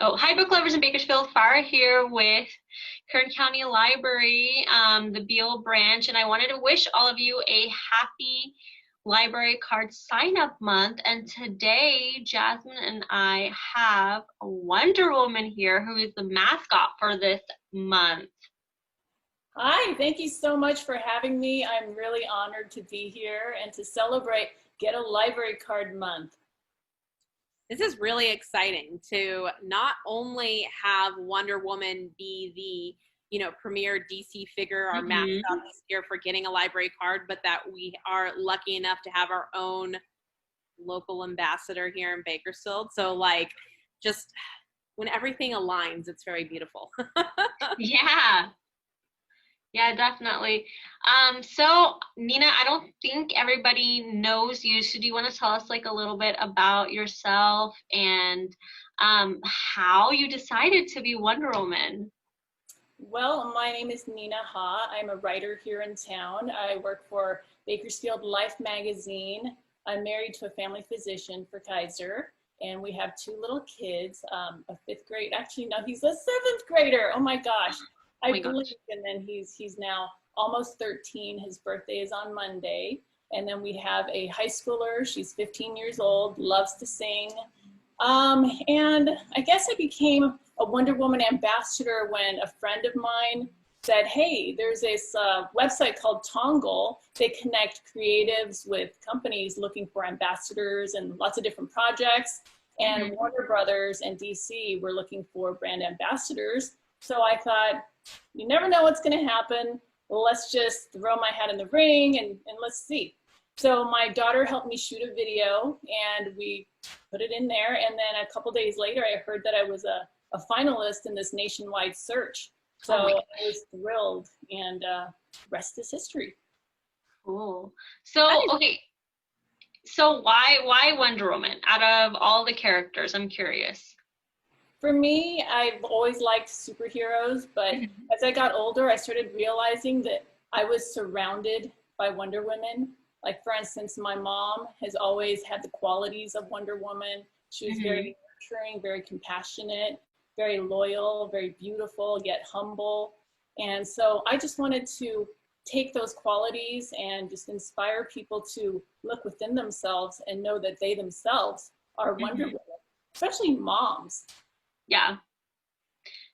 Oh, hi, book lovers in Bakersfield. Fahra here with Kern County Library, the Beale branch, and I wanted to wish all of you a happy library card sign-up month. And today, Jasmin and I have a Wonder Woman here who is the mascot for this month. Hi, thank you so much for having me. I'm really honored to be here and to celebrate Get a Library Card Month. This is really exciting to not only have Wonder Woman be the, premier DC figure, our mascot this year for getting a library card, but that we are lucky enough to have our own local ambassador here in Bakersfield. So just when everything aligns, it's very beautiful. Yeah, definitely. So Nina, I don't think everybody knows you. So do you want to tell us a little bit about yourself and how you decided to be Wonder Woman? Well, my name is Nina Ha. I'm a writer here in town. I work for Bakersfield Life magazine. I'm married to a family physician for Kaiser, and we have two little kids, a fifth grade. Actually, no, he's a seventh grader. Oh my gosh. I blinked, and then he's now almost 13. His birthday is on Monday. And then we have a high schooler. She's 15 years old, loves to sing. And I guess I became a Wonder Woman ambassador when a friend of mine said, hey, there's this website called Tongle. They connect creatives with companies looking for ambassadors and lots of different projects. And Warner Brothers and DC were looking for brand ambassadors. So I thought, you never know what's going to happen. Let's just throw my hat in the ring and let's see. So my daughter helped me shoot a video and we put it in there. And then a couple days later, I heard that I was a finalist in this nationwide search. So I was thrilled, and rest is history. Cool. So, okay. So why Wonder Woman out of all the characters? I'm curious. For me, I've always liked superheroes, but as I got older, I started realizing that I was surrounded by Wonder Women. Like, for instance, my mom has always had the qualities of Wonder Woman. She was very nurturing, very compassionate, very loyal, very beautiful, yet humble. And so I just wanted to take those qualities and just inspire people to look within themselves and know that they themselves are Wonder Woman, especially moms. Yeah.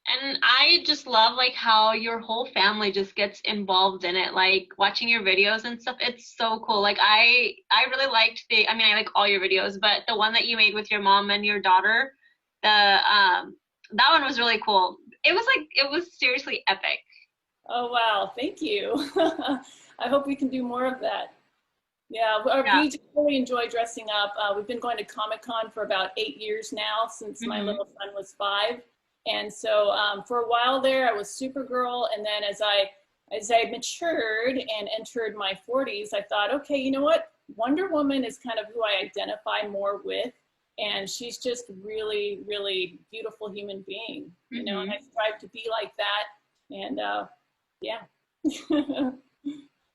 And I just love how your whole family just gets involved in it, watching your videos and stuff. It's so cool. I really liked I like all your videos, but the one that you made with your mom and your daughter, that one was really cool. It was seriously epic. Oh wow, thank you. I hope we can do more of that. Yeah, we just really enjoy dressing up. We've been going to Comic-Con for about 8 years now, since my little son was 5. And so for a while there, I was Supergirl. And then as I matured and entered my 40s, I thought, okay, you know what? Wonder Woman is kind of who I identify more with. And she's just really, really beautiful human being, you know, and I strive to be like that. And yeah.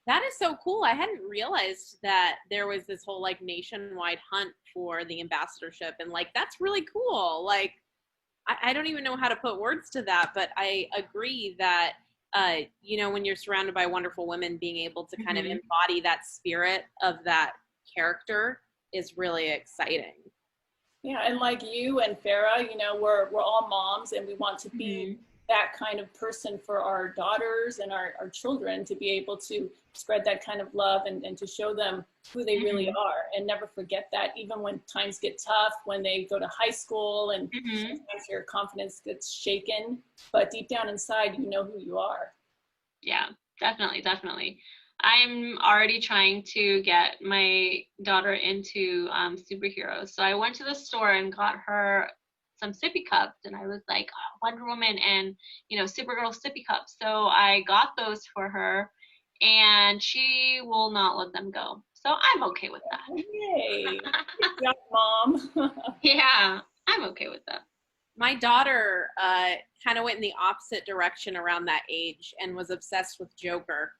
That is so cool. I hadn't realized that there was this whole nationwide hunt for the ambassadorship, and that's really cool. I don't even know how to put words to that, but I agree that when you're surrounded by wonderful women, being able to kind of embody that spirit of that character is really exciting. Yeah, and like you and Fahra, we're all moms, and we want to be that kind of person for our daughters and our children, to be able to spread that kind of love and to show them who they really are, and never forget that, even when times get tough, when they go to high school and sometimes your confidence gets shaken, but deep down inside, you know who you are. Yeah, definitely. I'm already trying to get my daughter into superheroes. So I went to the store and got her some sippy cups, and I was like, oh, Wonder Woman and Supergirl sippy cups. So I got those for her, and she will not let them go. So I'm okay with that. Yay! Good job, Mom. Yeah, I'm okay with that. My daughter kind of went in the opposite direction around that age and was obsessed with Joker.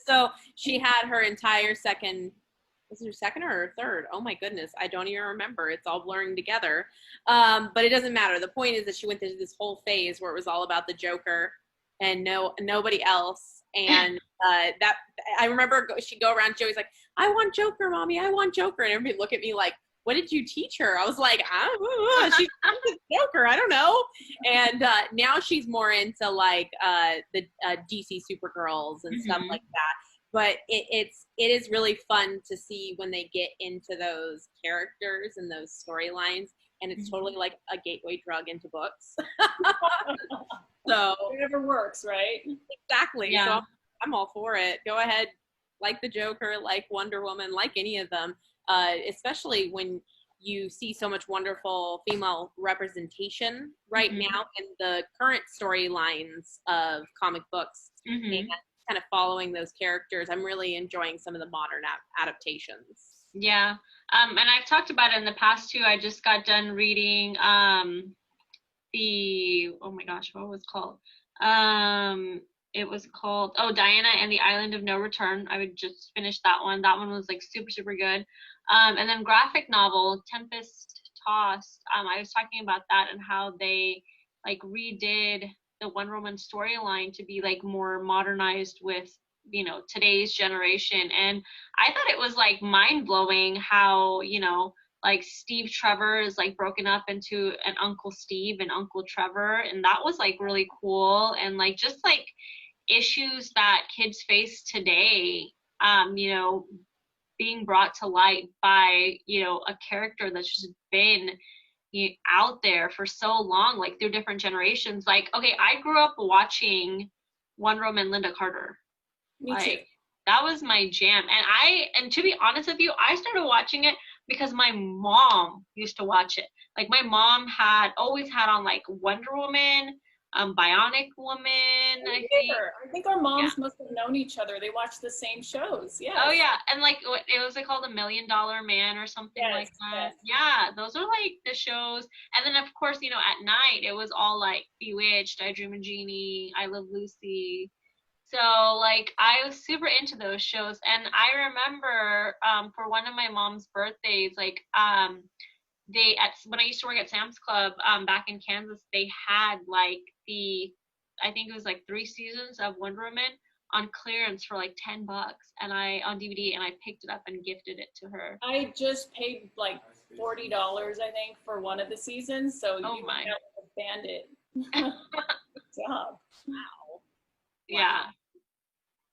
So she had her entire second Was it her second or her third? Oh my goodness, I don't even remember. It's all blurring together. But it doesn't matter. The point is that she went through this whole phase where it was all about the Joker and nobody else. And that I remember she'd go around. Joey's like, "I want Joker, mommy. I want Joker," and everybody look at me like, "What did you teach her?" I was like, "She's the Joker. I don't know." And now she's more into like the DC Supergirls and stuff like that. But it is really fun to see when they get into those characters and those storylines, and it's totally like a gateway drug into books. So whatever works, right? Exactly. Yeah. So I'm all for it. Go ahead, like the Joker, like Wonder Woman, like any of them, especially when you see so much wonderful female representation right now in the current storylines of comic books and kind of following those characters. I'm really enjoying some of the modern adaptations. Yeah. And I've talked about it in the past too. I just got done reading oh my gosh, what was it called? It was called Diana and the Island of No Return. I would just finish that one. That one was like super, super good. And then graphic novel Tempest Tossed. I was talking about that and how they like redid the Wonder Woman storyline to be like more modernized with, you know, today's generation. And I thought it was like mind blowing how, you know, like Steve Trevor is like broken up into an Uncle Steve and Uncle Trevor, and that was like really cool. And like just like issues that kids face today, you know, being brought to light by, you know, a character that's just been out there for so long, like through different generations. Like, okay, I grew up watching Wonder Woman, Linda Carter. Me too. That was my jam. And to be honest with you, I started watching it because my mom used to watch it. Like my mom always had on like Wonder Woman, Bionic Woman. I think our moms must have known each other. They watched the same shows. Yeah. Oh yeah, and like it was like called $1 Million Man or something like that. Yes. Yeah, those are like the shows. And then of course, you know, at night it was all like Bewitched, I Dream a Genie, I Love Lucy. So like I was super into those shows. And I remember for one of my mom's birthdays, like when I used to work at Sam's Club back in Kansas, they had like I think it was like 3 seasons of Wonder Woman on clearance for like $10 and on DVD, and I picked it up and gifted it to her. I just paid like $40, I think, for one of the seasons. So you might have a bandit. Good job. Wow. Yeah.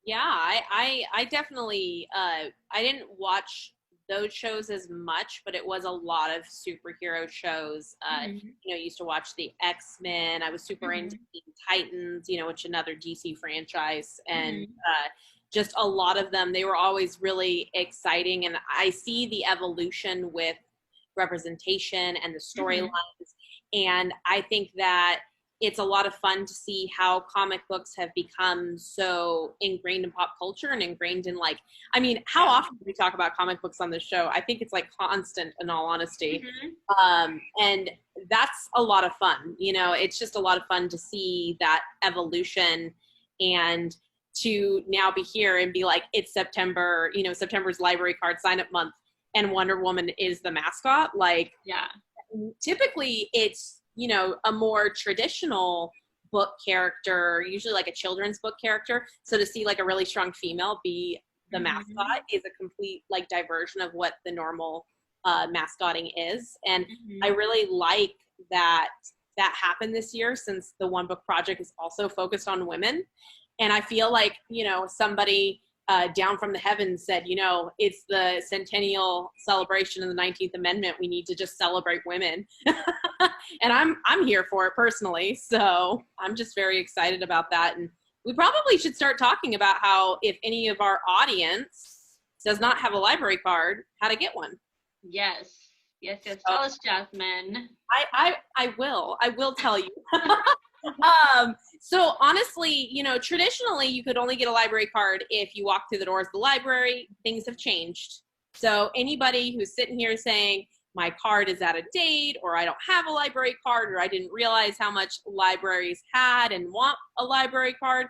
Yeah, I definitely I didn't watch those shows as much, but it was a lot of superhero shows. You know, I used to watch the X-Men. I was super into Teen Titans, you know, which is another DC franchise, and just a lot of them. They were always really exciting, and I see the evolution with representation and the storylines, and I think that it's a lot of fun to see how comic books have become so ingrained in pop culture and ingrained in like, I mean, how often do we talk about comic books on this show? I think it's like constant, in all honesty. And that's a lot of fun. You know, it's just a lot of fun to see that evolution and to now be here and be like, it's September, you know, September's library card sign up month and Wonder Woman is the mascot. Like, typically it's, you know, a more traditional book character, usually like a children's book character. So to see like a really strong female be the mascot is a complete like diversion of what the normal mascotting is. And I really like that happened this year, since the One Book Project is also focused on women. And I feel like, you know, somebody down from the heavens said, you know, it's the centennial celebration of the 19th Amendment. We need to just celebrate women. And I'm here for it personally. So I'm just very excited about that. And we probably should start talking about how, if any of our audience does not have a library card, how to get one. Yes. Tell us, Jasmin. I will tell you. So honestly, you know, traditionally you could only get a library card if you walk through the doors of the library. Things have changed. So anybody who's sitting here saying my card is out of date, or I don't have a library card, or I didn't realize how much libraries had and want a library card,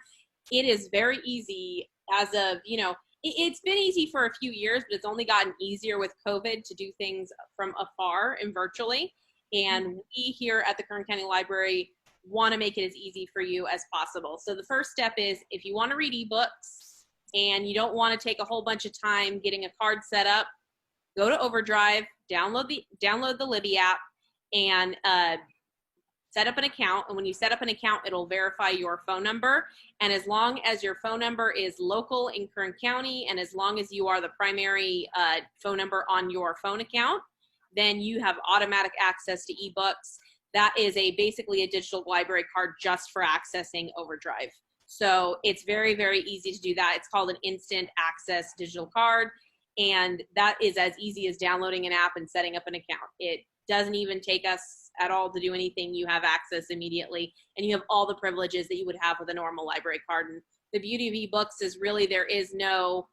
it is very easy as of, you know, it's been easy for a few years, but it's only gotten easier with COVID to do things from afar and virtually. And we here at the Kern County Library want to make it as easy for you as possible. So the first step is, if you want to read ebooks and you don't want to take a whole bunch of time getting a card set up, go to Overdrive, download the Libby app, and set up an account. And when you set up an account, it'll verify your phone number. And as long as your phone number is local in Kern County, and as long as you are the primary phone number on your phone account, then you have automatic access to ebooks. That is basically a digital library card just for accessing Overdrive. So it's very, very easy to do that. It's called an instant access digital card. And that is as easy as downloading an app and setting up an account. It doesn't even take us at all to do anything. You have access immediately, and you have all the privileges that you would have with a normal library card. And the beauty of ebooks is really there's no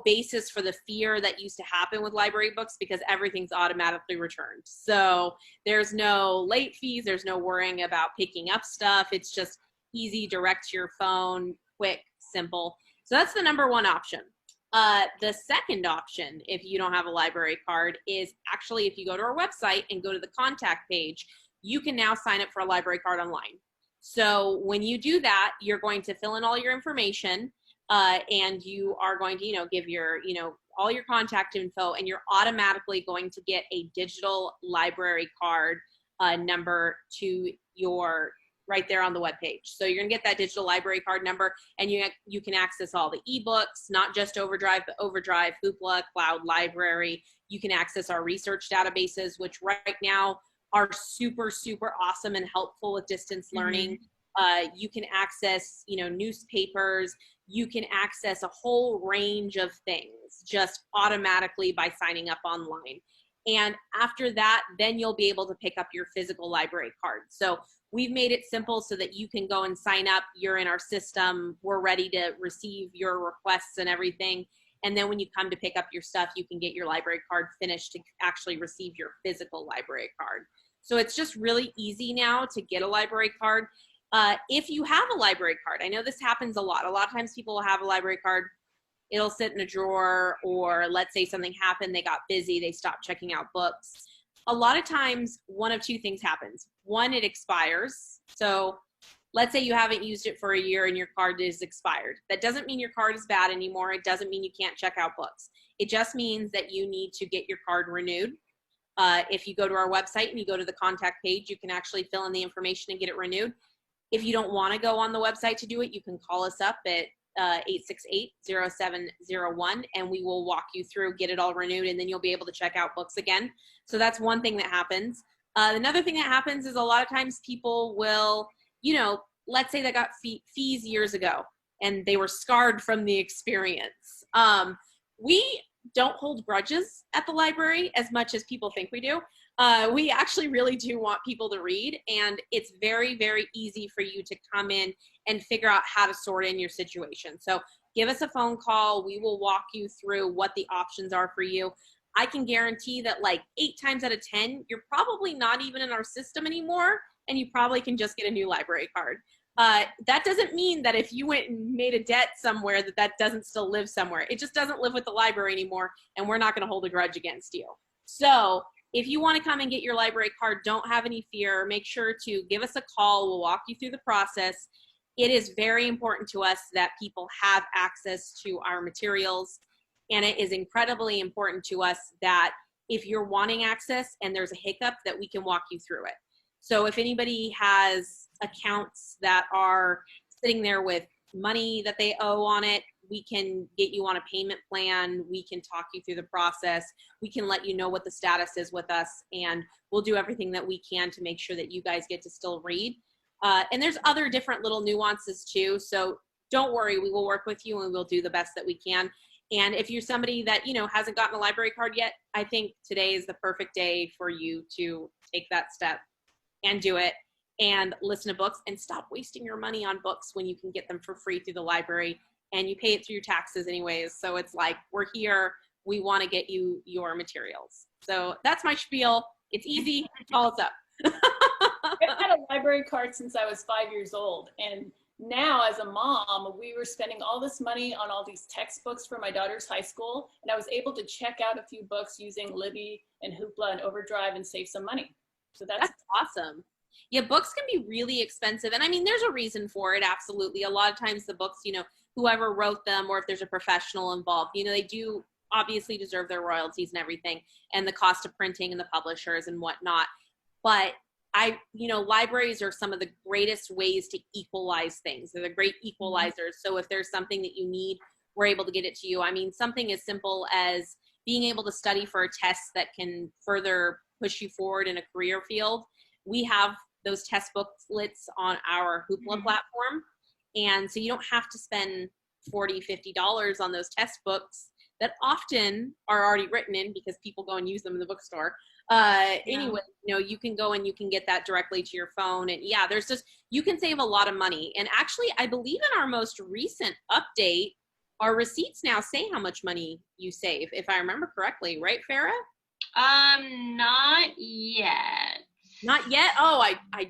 basis for the fear that used to happen with library books, because everything's automatically returned. So there's no late fees. There's no worrying about picking up stuff. It's just easy, direct to your phone, quick, simple. So that's the number one option. The second option, if you don't have a library card, is actually if you go to our website and go to the contact page, you can now sign up for a library card online. So when you do that, you're going to fill in all your information, and you are going to, give your, all your contact info, and you're automatically going to get a digital library card number to your right there on the webpage. So you're gonna get that digital library card number, and you can access all the ebooks, not just Overdrive, but Overdrive, Hoopla, Cloud Library. You can access our research databases, which right now are super, super awesome and helpful with distance learning. You can access, newspapers. You can access a whole range of things just automatically by signing up online. And after that, then you'll be able to pick up your physical library card. So we've made it simple so that you can go and sign up. You're in our system. We're ready to receive your requests and everything. And then when you come to pick up your stuff, you can get your library card finished to actually receive your physical library card. So it's just really easy now to get a library card. If you have a library card, I know this happens a lot. A lot of times people will have a library card, it'll sit in a drawer, or let's say something happened, they got busy, they stopped checking out books. A lot of times, one of two things happens. One, it expires. So let's say you haven't used it for a year and your card is expired. That doesn't mean your card is bad anymore. It doesn't mean you can't check out books. It just means that you need to get your card renewed. If you go to our website and you go to the contact page, you can actually fill in the information and get it renewed. If you don't want to go on the website to do it, you can call us up at 868-0701, and we will walk you through, get it all renewed, and then you'll be able to check out books again. So that's one thing that happens. Another thing that happens is a lot of times people will, let's say they got fees years ago and they were scarred from the experience. We don't hold grudges at the library as much as people think we do. We actually really do want people to read, and it's very, very easy for you to come in and figure out how to sort in your situation. So give us a phone call. We will walk you through what the options are for you. I can guarantee that like 8 times out of 10, you're probably not even in our system anymore, and you probably can just get a new library card. That doesn't mean that if you went and made a debt somewhere that doesn't still live somewhere. It just doesn't live with the library anymore, and we're not going to hold a grudge against you. So if you want to come and get your library card, don't have any fear. Make sure to give us a call. We'll walk you through the process. It is very important to us that people have access to our materials, and it is incredibly important to us that if you're wanting access and there's a hiccup, that we can walk you through it. So if anybody has accounts that are sitting there with money that they owe on it, we can get you on a payment plan. We can talk you through the process. We can let you know what the status is with us, and we'll do everything that we can to make sure that you guys get to still read. And there's other different little nuances too. So don't worry, we will work with you and we'll do the best that we can. And if you're somebody that, hasn't gotten a library card yet, I think today is the perfect day for you to take that step and do it and listen to books, and stop wasting your money on books when you can get them for free through the library, and you pay it through your taxes anyways. So it's like, we're here. We want to get you your materials. So that's my spiel. It's easy. Call us up. I've had a library card since I was 5 years old, and now as a mom, we were spending all this money on all these textbooks for my daughter's high school, and I was able to check out a few books using Libby and Hoopla and Overdrive and save some money. So that's awesome. Yeah, books can be really expensive. And I mean, there's a reason for it, absolutely. A lot of times the books, you know, whoever wrote them, or if there's a professional involved, you know, they do obviously deserve their royalties and everything, and the cost of printing and the publishers and whatnot. But you know, libraries are some of the greatest ways to equalize things. They're the great equalizers. So if there's something that you need, we're able to get it to you. I mean, something as simple as being able to study for a test that can further push you forward in a career field. We have those test booklets on our Hoopla platform. And so you don't have to spend $40, $50 on those test books that often are already written in because people go and use them in the bookstore. Anyway, you know, you can go and you can get that directly to your phone. And yeah, there's just, you can save a lot of money. And actually, I believe in our most recent update, our receipts now say how much money you save, if I remember correctly, right, Fahra? Not yet. Not yet? Oh, I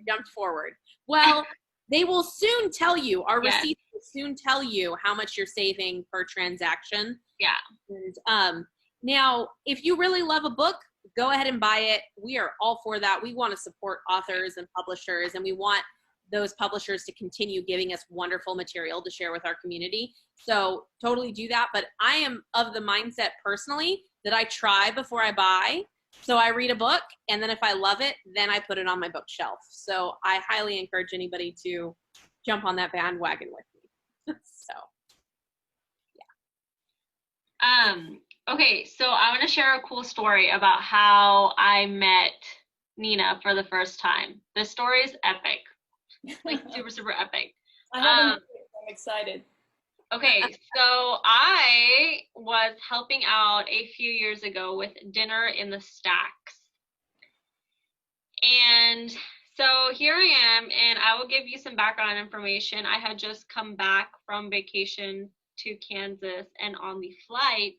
jumped forward. Well, they will soon tell you, our receipts will soon tell you how much you're saving per transaction. Yeah. And now, if you really love a book, go ahead and buy it. We are all for that. We want to support authors and publishers, and we want those publishers to continue giving us wonderful material to share with our community. So totally do that. But I am of the mindset personally that I try before I buy. So I read a book, and then if I love it, then I put it on my bookshelf. So I highly encourage anybody to jump on that bandwagon with me. So, yeah. Okay, so I want to share a cool story about how I met Nina for the first time. This story is epic, like super, super epic. I haven't. I'm excited. Okay, so I was helping out a few years ago with Dinner in the Stacks. And so here I am, and I will give you some background information. I had just come back from vacation to Kansas, and on the flight,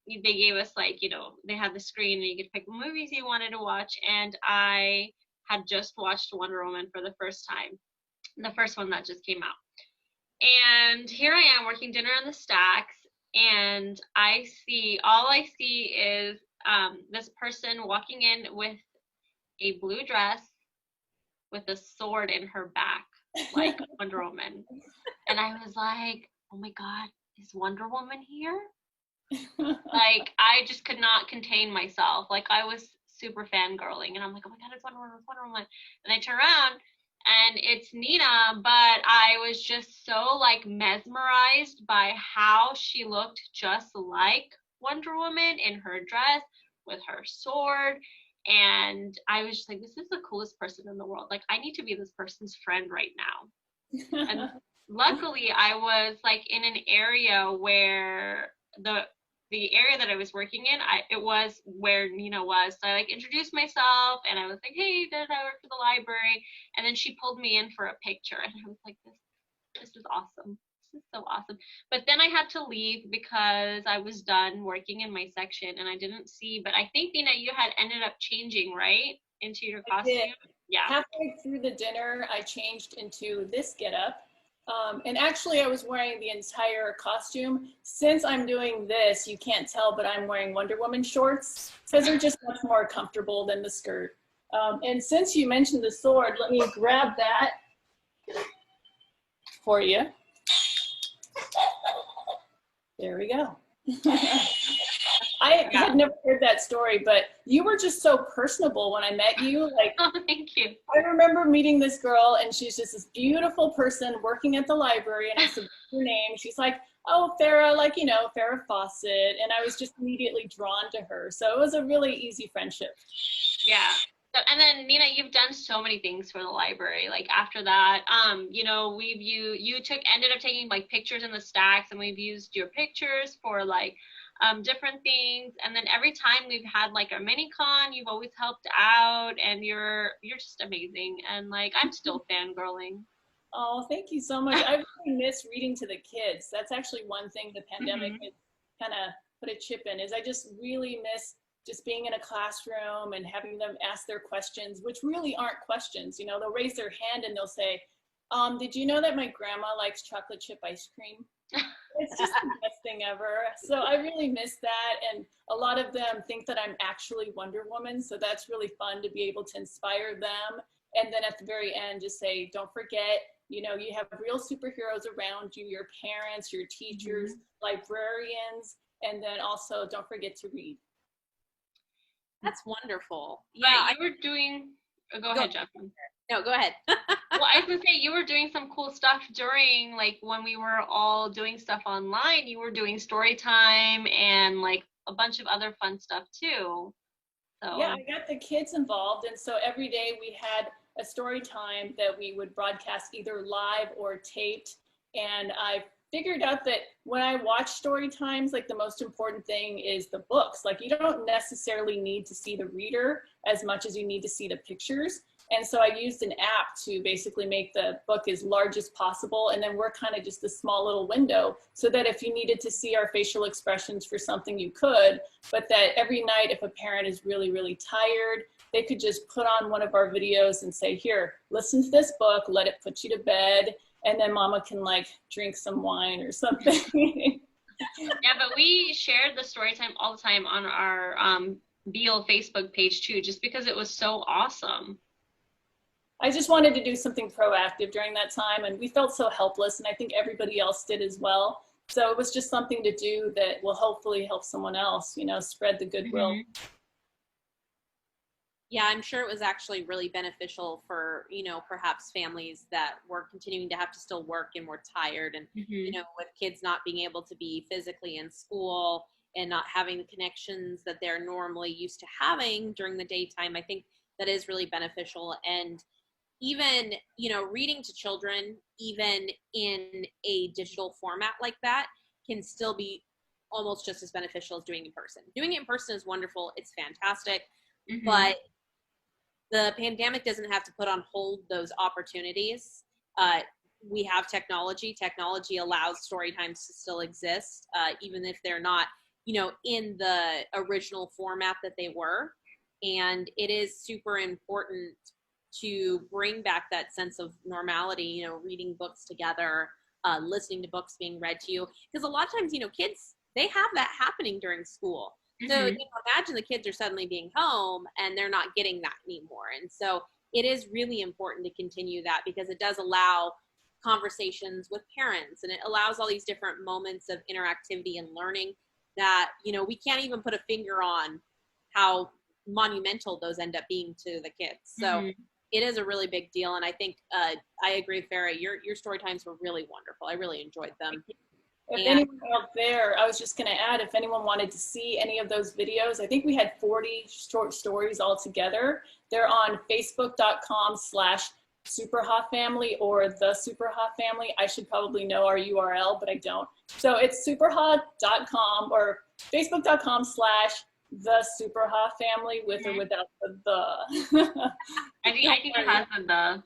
they gave us, like, you know, they had the screen and you could pick movies you wanted to watch, and I had just watched Wonder Woman for the first time, the first one that just came out. And here I am working Dinner in the Stacks, and all I see is this person walking in with a blue dress with a sword in her back, like Wonder Woman. And I was like, oh my God, is Wonder Woman here? Like, I just could not contain myself. Like, I was super fangirling, and I'm like, oh my God, it's Wonder Woman, it's Wonder Woman. And I turn around, and it's Nina, but I was just so, like, mesmerized by how she looked just like Wonder Woman in her dress with her sword. And I was just like, this is the coolest person in the world. Like, I need to be this person's friend right now. And luckily, I was, like, in an area where the area that I was working in, it was where Nina was. So I, like, introduced myself, and I was like, hey, I work for the library. And then she pulled me in for a picture, and I was like, this is awesome. This is so awesome. But then I had to leave because I was done working in my section, and I didn't see. But I think, Nina, you had ended up changing, right, into your costume? Yeah. Halfway through the dinner, I changed into this getup. And actually, I was wearing the entire costume. Since I'm doing this, you can't tell, but I'm wearing Wonder Woman shorts because they're just much more comfortable than the skirt. And since you mentioned the sword, let me grab that for you. There we go. I had never heard that story, but you were just so personable when I met you. Like, oh, thank you. I remember meeting this girl, and she's just this beautiful person working at the library, and I said her name. She's like, oh, Fahra, like, you know, Farrah Fawcett, and I was just immediately drawn to her. So it was a really easy friendship. Yeah. So, and then, Nina, you've done so many things for the library. Like, after that, you know, ended up taking, like, pictures in the stacks, and we've used your pictures for, like, different things. And then every time we've had, like, a mini con, you've always helped out, and you're just amazing. And, like, I'm still fangirling. Oh, thank you so much. I really miss reading to the kids. That's actually one thing the pandemic has kind of put a chip in, is I just really miss just being in a classroom and having them ask their questions, which really aren't questions. You know, they'll raise their hand and they'll say, did you know that my grandma likes chocolate chip ice cream? It's just the best thing ever. So I really miss that. And a lot of them think that I'm actually Wonder Woman. So that's really fun to be able to inspire them. And then at the very end, just say, don't forget, you know, you have real superheroes around you, your parents, your teachers, librarians, and then also don't forget to read. That's wonderful. Yeah, you were doing, go ahead, Jasmin. No, go ahead. Well, I was gonna say, you were doing some cool stuff during, like, when we were all doing stuff online. You were doing story time and like a bunch of other fun stuff too. So yeah, I got the kids involved, and so every day we had a story time that we would broadcast either live or taped. And I figured out that when I watch story times, like, the most important thing is the books. Like, you don't necessarily need to see the reader as much as you need to see the pictures. And so I used an app to basically make the book as large as possible. And then we're kind of just a small little window, so that if you needed to see our facial expressions for something, you could, but that every night, if a parent is really, really tired, they could just put on one of our videos and say, here, listen to this book, let it put you to bed. And then mama can, like, drink some wine or something. yeah, but we shared the story time all the time on our Beale Facebook page too, just because it was so awesome. I just wanted to do something proactive during that time, and we felt so helpless, and I think everybody else did as well. So it was just something to do that will hopefully help someone else, you know, spread the goodwill. Yeah, I'm sure it was actually really beneficial for, you know, perhaps families that were continuing to have to still work and were tired, and, you know, with kids not being able to be physically in school and not having the connections that they're normally used to having during the daytime. I think that is really beneficial. And even, you know, reading to children, even in a digital format like that, can still be almost just as beneficial as doing it in person. Doing it in person is wonderful. It's fantastic. But the pandemic doesn't have to put on hold those opportunities. We have technology. Technology allows story times to still exist, even if they're not, you know, in the original format that they were. And it is super important to bring back that sense of normality, you know, reading books together, listening to books being read to you. Because a lot of times, you know, kids, they have that happening during school. So you know, imagine the kids are suddenly being home and they're not getting that anymore. And so it is really important to continue that, because it does allow conversations with parents, and it allows all these different moments of interactivity and learning that, you know, we can't even put a finger on how monumental those end up being to the kids. So it is a really big deal. And I think I agree, Fahra, your story times were really wonderful. I really enjoyed them. If anyone out there, I was just going to add, if anyone wanted to see any of those videos, I think we had 40 short stories all together. They're on facebook.com/SuperHaFamily or the SuperHaFamily. I should probably know our URL, but I don't. So it's superha.com or facebook.com/the_SuperHaFamily with or without the. I think it has the.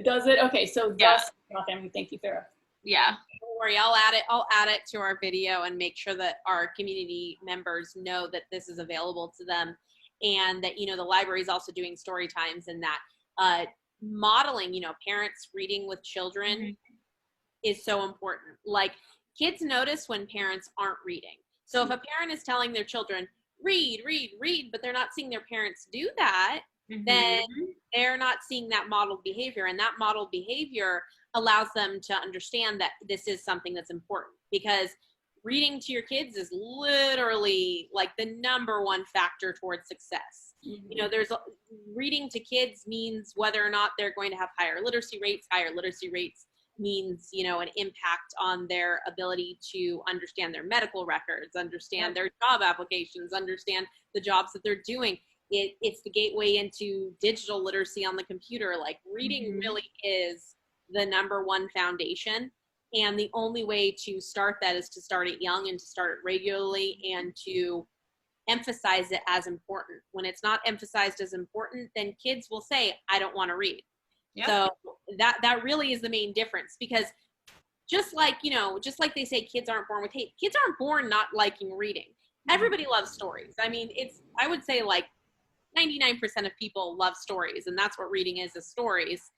Does it? Okay, so the SuperHaFamily. Thank you, Fahra. Yeah. Don't worry, I'll add it to our video and make sure that our community members know that this is available to them, and that, you know, the library is also doing story times, and that modeling, you know, parents reading with children is so important. Like, kids notice when parents aren't reading. So if a parent is telling their children, read, read, read, but they're not seeing their parents do that, then they're not seeing that modeled behavior. And that modeled behavior allows them to understand that this is something that's important, because reading to your kids is literally like the #1 factor towards success. You know, reading to kids means whether or not they're going to have higher literacy rates. Higher literacy rates means, you know, an impact on their ability to understand their medical records, understand their job applications, understand the jobs that they're doing. It's the gateway into digital literacy on the computer. Like, reading really is the #1 foundation. And the only way to start that is to start it young and to start it regularly and to emphasize it as important. When it's not emphasized as important, then kids will say, I don't want to read. Yep. So that really is the main difference, because just like, you know, just like they say kids aren't born with hate, kids aren't born not liking reading. everybody loves stories. I mean, I would say like 99% of people love stories, and that's what reading is stories.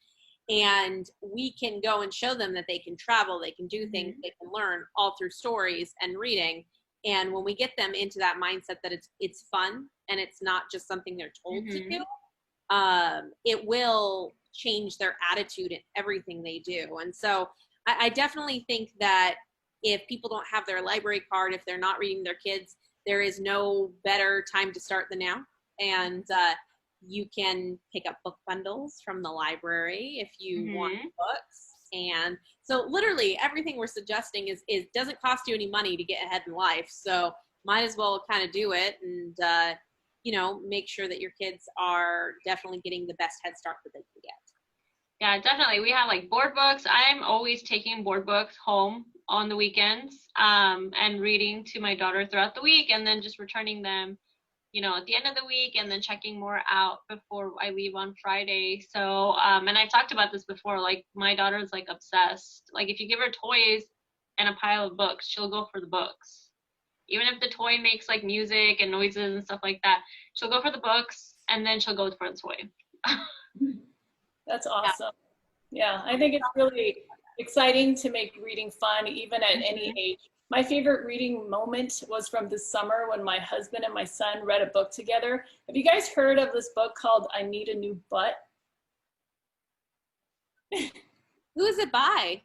And we can go and show them that they can travel, they can do things, they can learn all through stories and reading. And when we get them into that mindset that it's fun and it's not just something they're told to do, it will change their attitude in everything they do. And so I definitely think that if people don't have their library card, if they're not reading their kids, there is no better time to start than now. And you can pick up book bundles from the library if you want books. And so literally everything we're suggesting is doesn't cost you any money to get ahead in life. So might as well kind of do it and, make sure that your kids are definitely getting the best head start that they can get. Yeah, definitely. We have like board books. I'm always taking board books home on the weekends and reading to my daughter throughout the week, and then just returning them, at the end of the week, and then checking more out before I leave on Friday. So, and I've talked about this before, like my daughter's like obsessed. Like if you give her toys and a pile of books, she'll go for the books. Even if the toy makes like music and noises and stuff like that, she'll go for the books and then she'll go for the toy. That's awesome. Yeah, I think it's really exciting to make reading fun, even at any age. My favorite reading moment was from this summer when my husband and my son read a book together. Have you guys heard of this book called I Need a New Butt? Who is it by?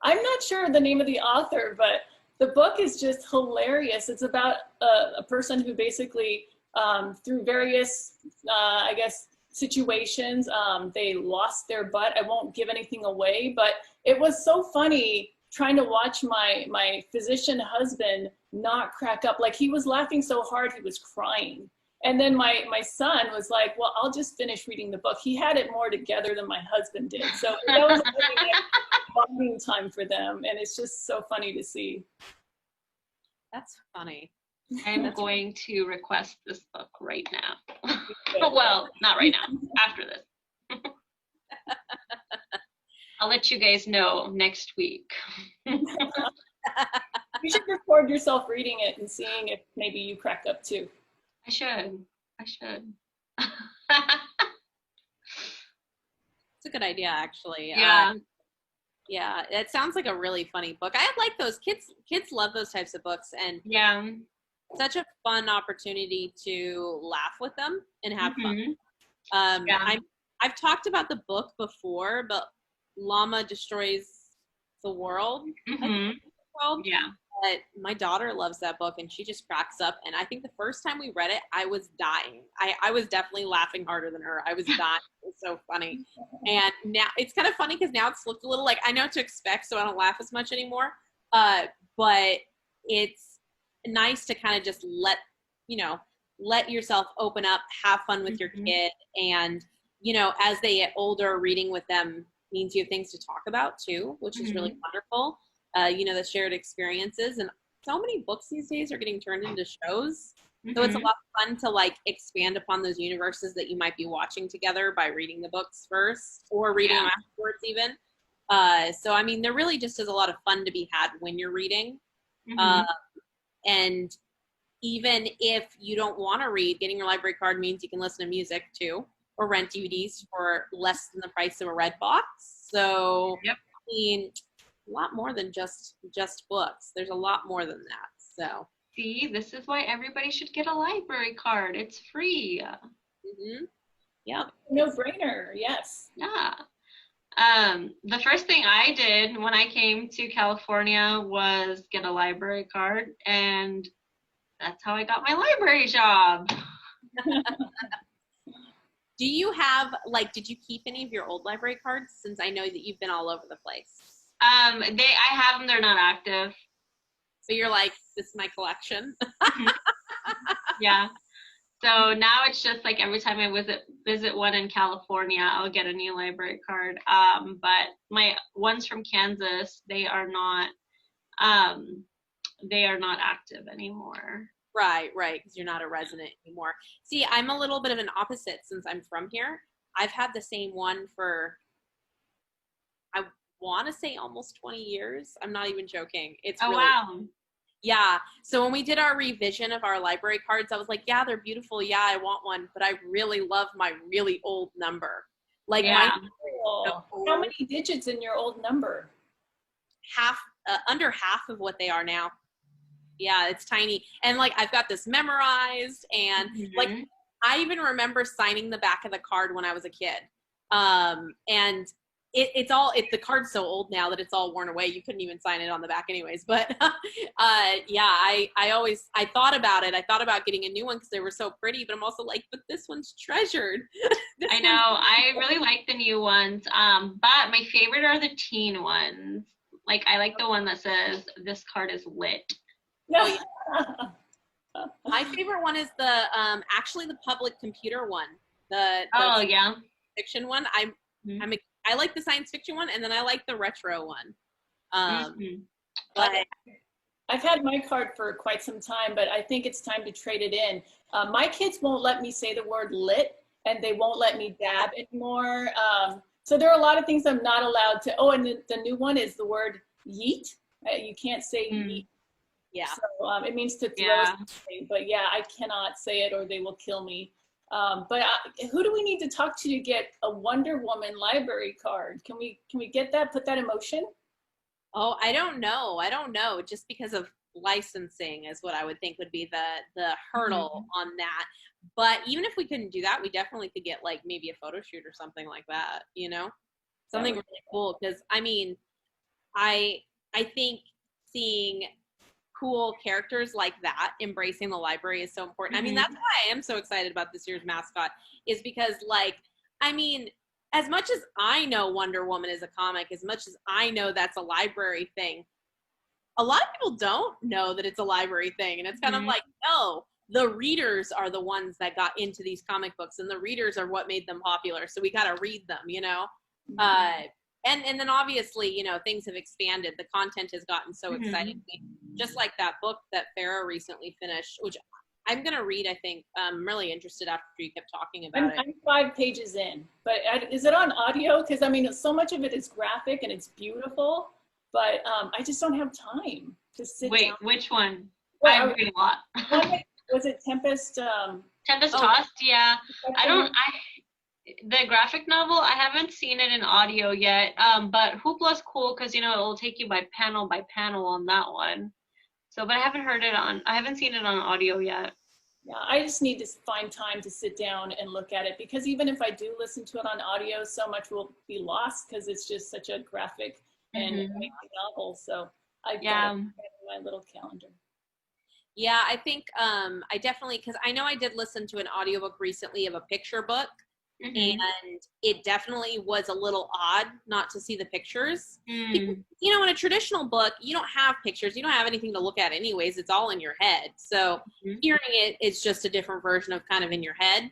I'm not sure the name of the author, but the book is just hilarious. It's about a person who basically, through various, situations, they lost their butt. I won't give anything away, but it was so funny trying to watch my physician husband not crack up. Like he was laughing so hard he was crying. And then my son was like, well, I'll just finish reading the book. He had it more together than my husband did. So that was really like bonding time for them. And it's just so funny to see. That's funny. I'm going to request this book right now. Well, not right now, after this. I'll let you guys know next week. You should record yourself reading it and seeing if maybe you crack up too. I should. It's a good idea, actually. Yeah. It sounds like a really funny book. I like those kids love those types of books, and such a fun opportunity to laugh with them and have fun. I've talked about the book before, but Llama Destroys the World. Yeah. But my daughter loves that book, and she just cracks up. And I think the first time we read it, I was dying. I was definitely laughing harder than her. I was dying. It was so funny. And now it's kind of funny because now it's looked a little like I know what to expect, so I don't laugh as much anymore. But it's nice to kind of just let yourself open up, have fun with your kid. And, as they get older, reading with them means you have things to talk about too, which is really wonderful. The shared experiences, and so many books these days are getting turned into shows. So it's a lot of fun to like expand upon those universes that you might be watching together by reading the books first or reading them afterwards even. So, I mean, there really just is a lot of fun to be had when you're reading. And even if you don't want to read, getting your library card means you can listen to music too, or rent DVDs for less than the price of a red box. So, I mean, a lot more than just books. There's a lot more than that. So see, this is why everybody should get a library card. It's free. No brainer. Yes. Yeah. The first thing I did when I came to California was get a library card, and that's how I got my library job. Do you have did you keep any of your old library cards, since I know that you've been all over the place? I have them, they're not active. So you're like, this is my collection. Yeah. So now it's just like every time I visit one in California, I'll get a new library card. But my ones from Kansas, they are not active anymore. Right, because you're not a resident anymore. See, I'm a little bit of an opposite since I'm from here. I've had the same one for, I want to say almost 20 years. I'm not even joking. It's wow. Yeah. So when we did our revision of our library cards, I was like, yeah, they're beautiful. Yeah, I want one, but I really love my really old number. Like Yeah. How many digits in your old number? half, under half of what they are now. Yeah, it's tiny. And like, I've got this memorized, and like, I even remember signing the back of the card when I was a kid. And the card's so old now that it's all worn away. You couldn't even sign it on the back anyways. But yeah, I thought about it. I thought about getting a new one because they were so pretty, but I'm also like, but this one's treasured. I know. I really like the new ones. But my favorite are the teen ones. Like, I like the one that says, "This card is lit." Oh, yeah. My favorite one is the actually the public computer one. The yeah, fiction one. I like the science fiction one, and then I like the retro one. But I've had my card for quite some time, but I think it's time to trade it in. My kids won't let me say the word lit, and they won't let me dab anymore. So there are a lot of things I'm not allowed to. Oh, and the new one is the word yeet. You can't say yeet. Yeah. So it means to throw something. But yeah, I cannot say it or they will kill me. But who do we need to talk to get a Wonder Woman library card? Can we get that? Put that in motion? Oh, I don't know. Just because of licensing is what I would think would be the hurdle on that. But even if we couldn't do that, we definitely could get like maybe a photo shoot or something like that, you know? Something really cool. Because I mean, I think seeing cool characters like that embracing the library is so important. I mean, that's why I am so excited about this year's mascot, is because, like, I mean, as much as I know Wonder Woman is a comic, as much as I know that's a library thing, a lot of people don't know that it's a library thing. And it's kind of like, no, the readers are the ones that got into these comic books, and the readers are what made them popular. So we got to read them, you know? And then obviously, you know, things have expanded. The content has gotten so exciting. Just like that book that Fahra recently finished, which I'm going to read, I think. I'm really interested after you kept talking about it. I'm 5 pages in, but is it on audio? Because, I mean, so much of it is graphic and it's beautiful, but I just don't have time to sit down. Wait, which one? I'm reading a lot. Was it Tempest? Tempest Tossed, yeah. The graphic novel, I haven't seen it in audio yet, but Hoopla's cool because, you know, it will take you by panel on that one. So, but I haven't seen it on audio yet. Yeah, I just need to find time to sit down and look at it, because even if I do listen to it on audio, so much will be lost because it's just such a graphic and novel. So I've got to my little calendar. Yeah, I think I definitely, because I know I did listen to an audiobook recently of a picture book. And it definitely was a little odd not to see the pictures. Because, you know, in a traditional book, you don't have pictures. You don't have anything to look at anyways. It's all in your head. So hearing it is just a different version of kind of in your head.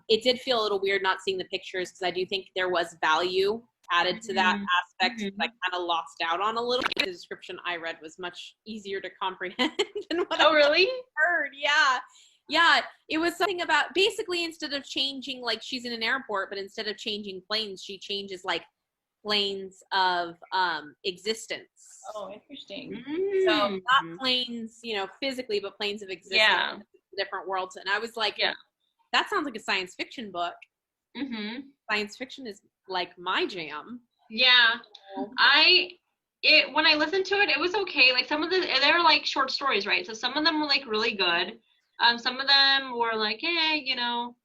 It did feel a little weird not seeing the pictures, because I do think there was value added to that aspect that I kind of lost out on a little bit. The description I read was much easier to comprehend than what I really heard. Yeah, it was something about basically instead of changing, like she's in an airport, but instead of changing planes, she changes like planes of existence. Oh, interesting. So not planes, you know, physically, but planes of existence, different worlds. And I was like, that sounds like a science fiction book. Science fiction is like my jam. Yeah, when I listened to it, it was okay. Like they're like short stories, right? So some of them were like really good. Some of them were like, hey, you know,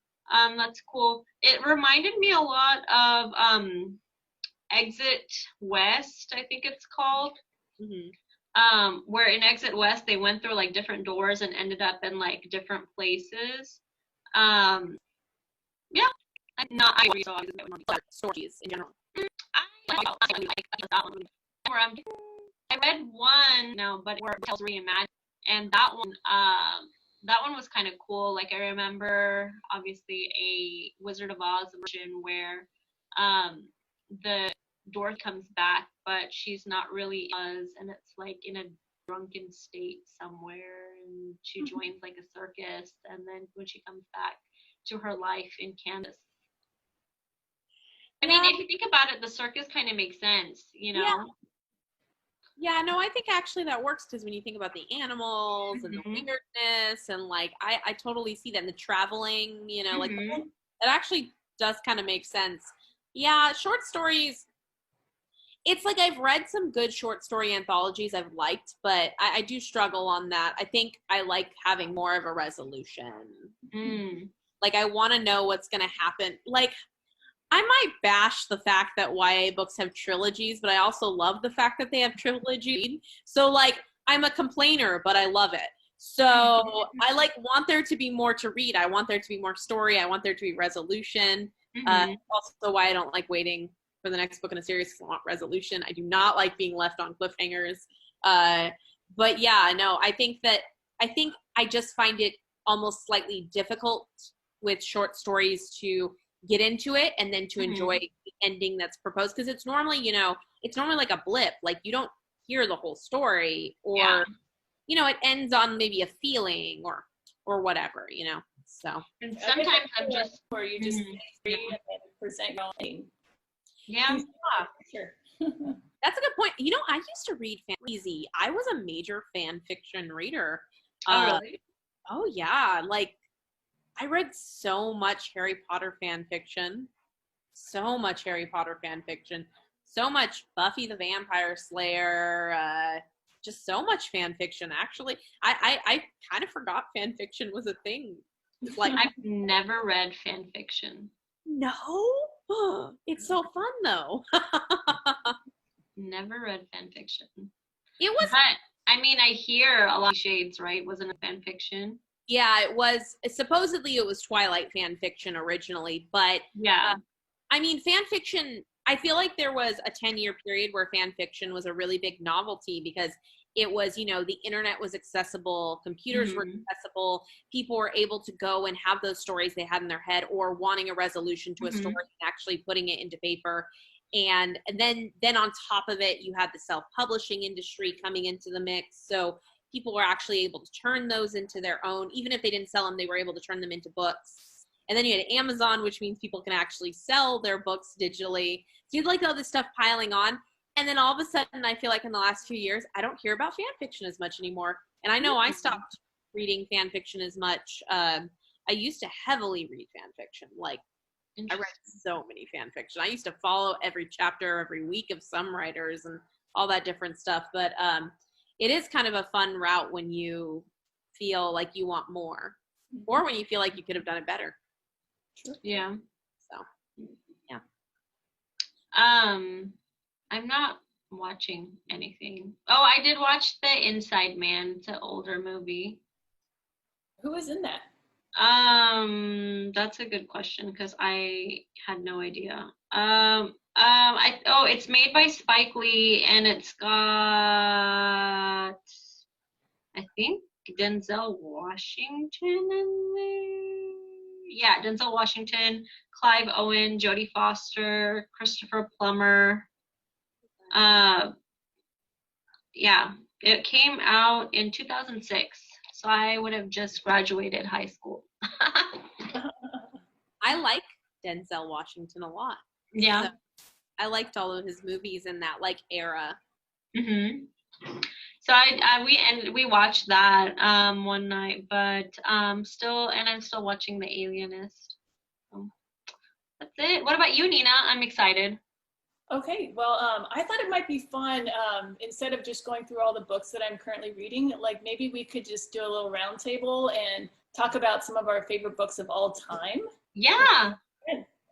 that's cool. It reminded me a lot of Exit West, I think it's called. Where in Exit West, they went through like different doors and ended up in like different places. Yeah. I read stories in general. I read one, but where it tells reimagined, and that one was kind of cool. Like I remember, obviously, a Wizard of Oz version where the Dorothy comes back, but she's not really Oz, and it's like in a drunken state somewhere, and she joins like a circus, and then when she comes back to her life in Kansas. I mean, if you think about it, the circus kind of makes sense, you know? Yeah, no, I think actually that works because when you think about the animals and the Mhm. weirdness and like I totally see that in the traveling, you know, like Mhm. it actually does kind of make sense. Yeah, short stories. It's like I've read some good short story anthologies I've liked, but I do struggle on that. I think I like having more of a resolution. Mm. Like I want to know what's going to happen. Like I might bash the fact that YA books have trilogies, but I also love the fact that they have trilogy. So like I'm a complainer, but I love it. So I like want there to be more to read. I want there to be more story. I want there to be resolution. Mhm. Also why I don't like waiting for the next book in a series because I want resolution. I do not like being left on cliffhangers. But yeah, no, I think I just find it almost slightly difficult with short stories to get into it and then to enjoy Mhm. the ending that's proposed because it's normally, you know, it's normally like a blip. Like you don't hear the whole story Yeah. or, you know, it ends on maybe a feeling or whatever, you know. So And I guess sometimes I'm just. where you just Mhm. read and then present your own thing. Yeah. Sure. that's a good point. You know, I used to read fan easy. I was a major fan fiction reader. Oh, Uh, really? oh yeah, like I read so much Harry Potter fan fiction, so much Harry Potter fan fiction, so much Buffy the Vampire Slayer, just so much fan fiction. Actually, I kind of forgot fan fiction was a thing. Like, I've never read fan fiction. no, it's so fun though. Never read fan fiction. It was, But I mean, I hear a lot of shades, right? Wasn't a fan fiction. yeah, it was. Supposedly, it was Twilight fan fiction originally, but Yeah. I mean, fan fiction, I feel like there was a 10-year period where fan fiction was a really big novelty because it was, you know, the internet was accessible, computers were Mhm. accessible, people were able to go and have those stories they had in their head or wanting a resolution to a story Mhm. and actually putting it into paper. And then on top of it, you had the self-publishing industry coming into the mix. So people were actually able to turn those into their own, even if they didn't sell them, they were able to turn them into books. And then you had Amazon, which means people can actually sell their books digitally. So you'd like all this stuff piling on. And then all of a sudden, I feel like in the last few years, I don't hear about fan fiction as much anymore. And I know I stopped reading fan fiction as much. I used to heavily read fan fiction. Like, I read Interesting. so many fan fiction. I used to follow every chapter every week of some writers and all that different stuff. But it is kind of a fun route when you feel like you want more or when you feel like you could have done it better. Yeah. So, yeah. I'm not watching anything. Oh, I did watch The Inside Man. It's an older movie. Who was in that? That's a good question because I had no idea. It's made by Spike Lee and it's got I think Denzel Washington in there. Yeah, Denzel Washington, Clive Owen, Jodie Foster, Christopher Plummer. Uh, yeah, it came out in 2006, so I would have just graduated high school. I like Denzel Washington a lot. Yeah. So I liked all of his movies in that like era. Mhm. So we watched that one night, but I'm still watching The Alienist. So that's it. What about you, Nina? I'm excited. Okay, well, I thought it might be fun instead of just going through all the books that I'm currently reading, like maybe we could just do a little round table and talk about some of our favorite books of all time. Yeah.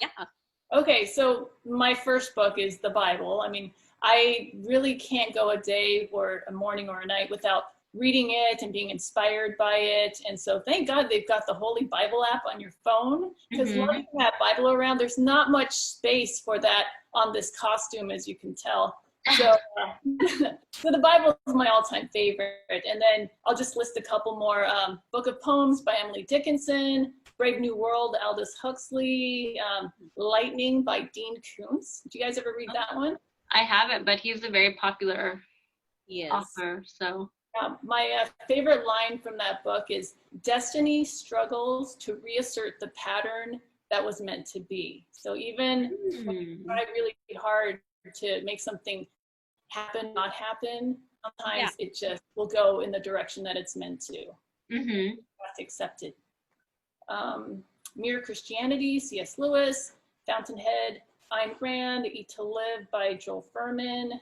Yeah. Okay, so my first book is the Bible. I mean, I really can't go a day or a morning or a night without reading it and being inspired by it. And so thank God they've got the Holy Bible app on your phone because Mhm. lugging that Bible around, there's not much space for that on this costume, as you can tell. So, so the Bible is my all-time favorite. And then I'll just list a couple more. Book of Poems by Emily Dickinson, Brave New World, Aldous Huxley, Lightning by Dean Koontz. Did you guys ever read that one? I haven't, but he's a very popular He is. author, so. My favorite line from that book is destiny struggles to reassert the pattern that was meant to be. So even when you try really hard to make something happen, not happen. Sometimes Yeah. it just will go in the direction that it's meant to. Mm-hmm. You have to accept it. Mere Christianity, C.S. Lewis. Fountainhead, Ayn Rand. Eat to Live by Joel Furman.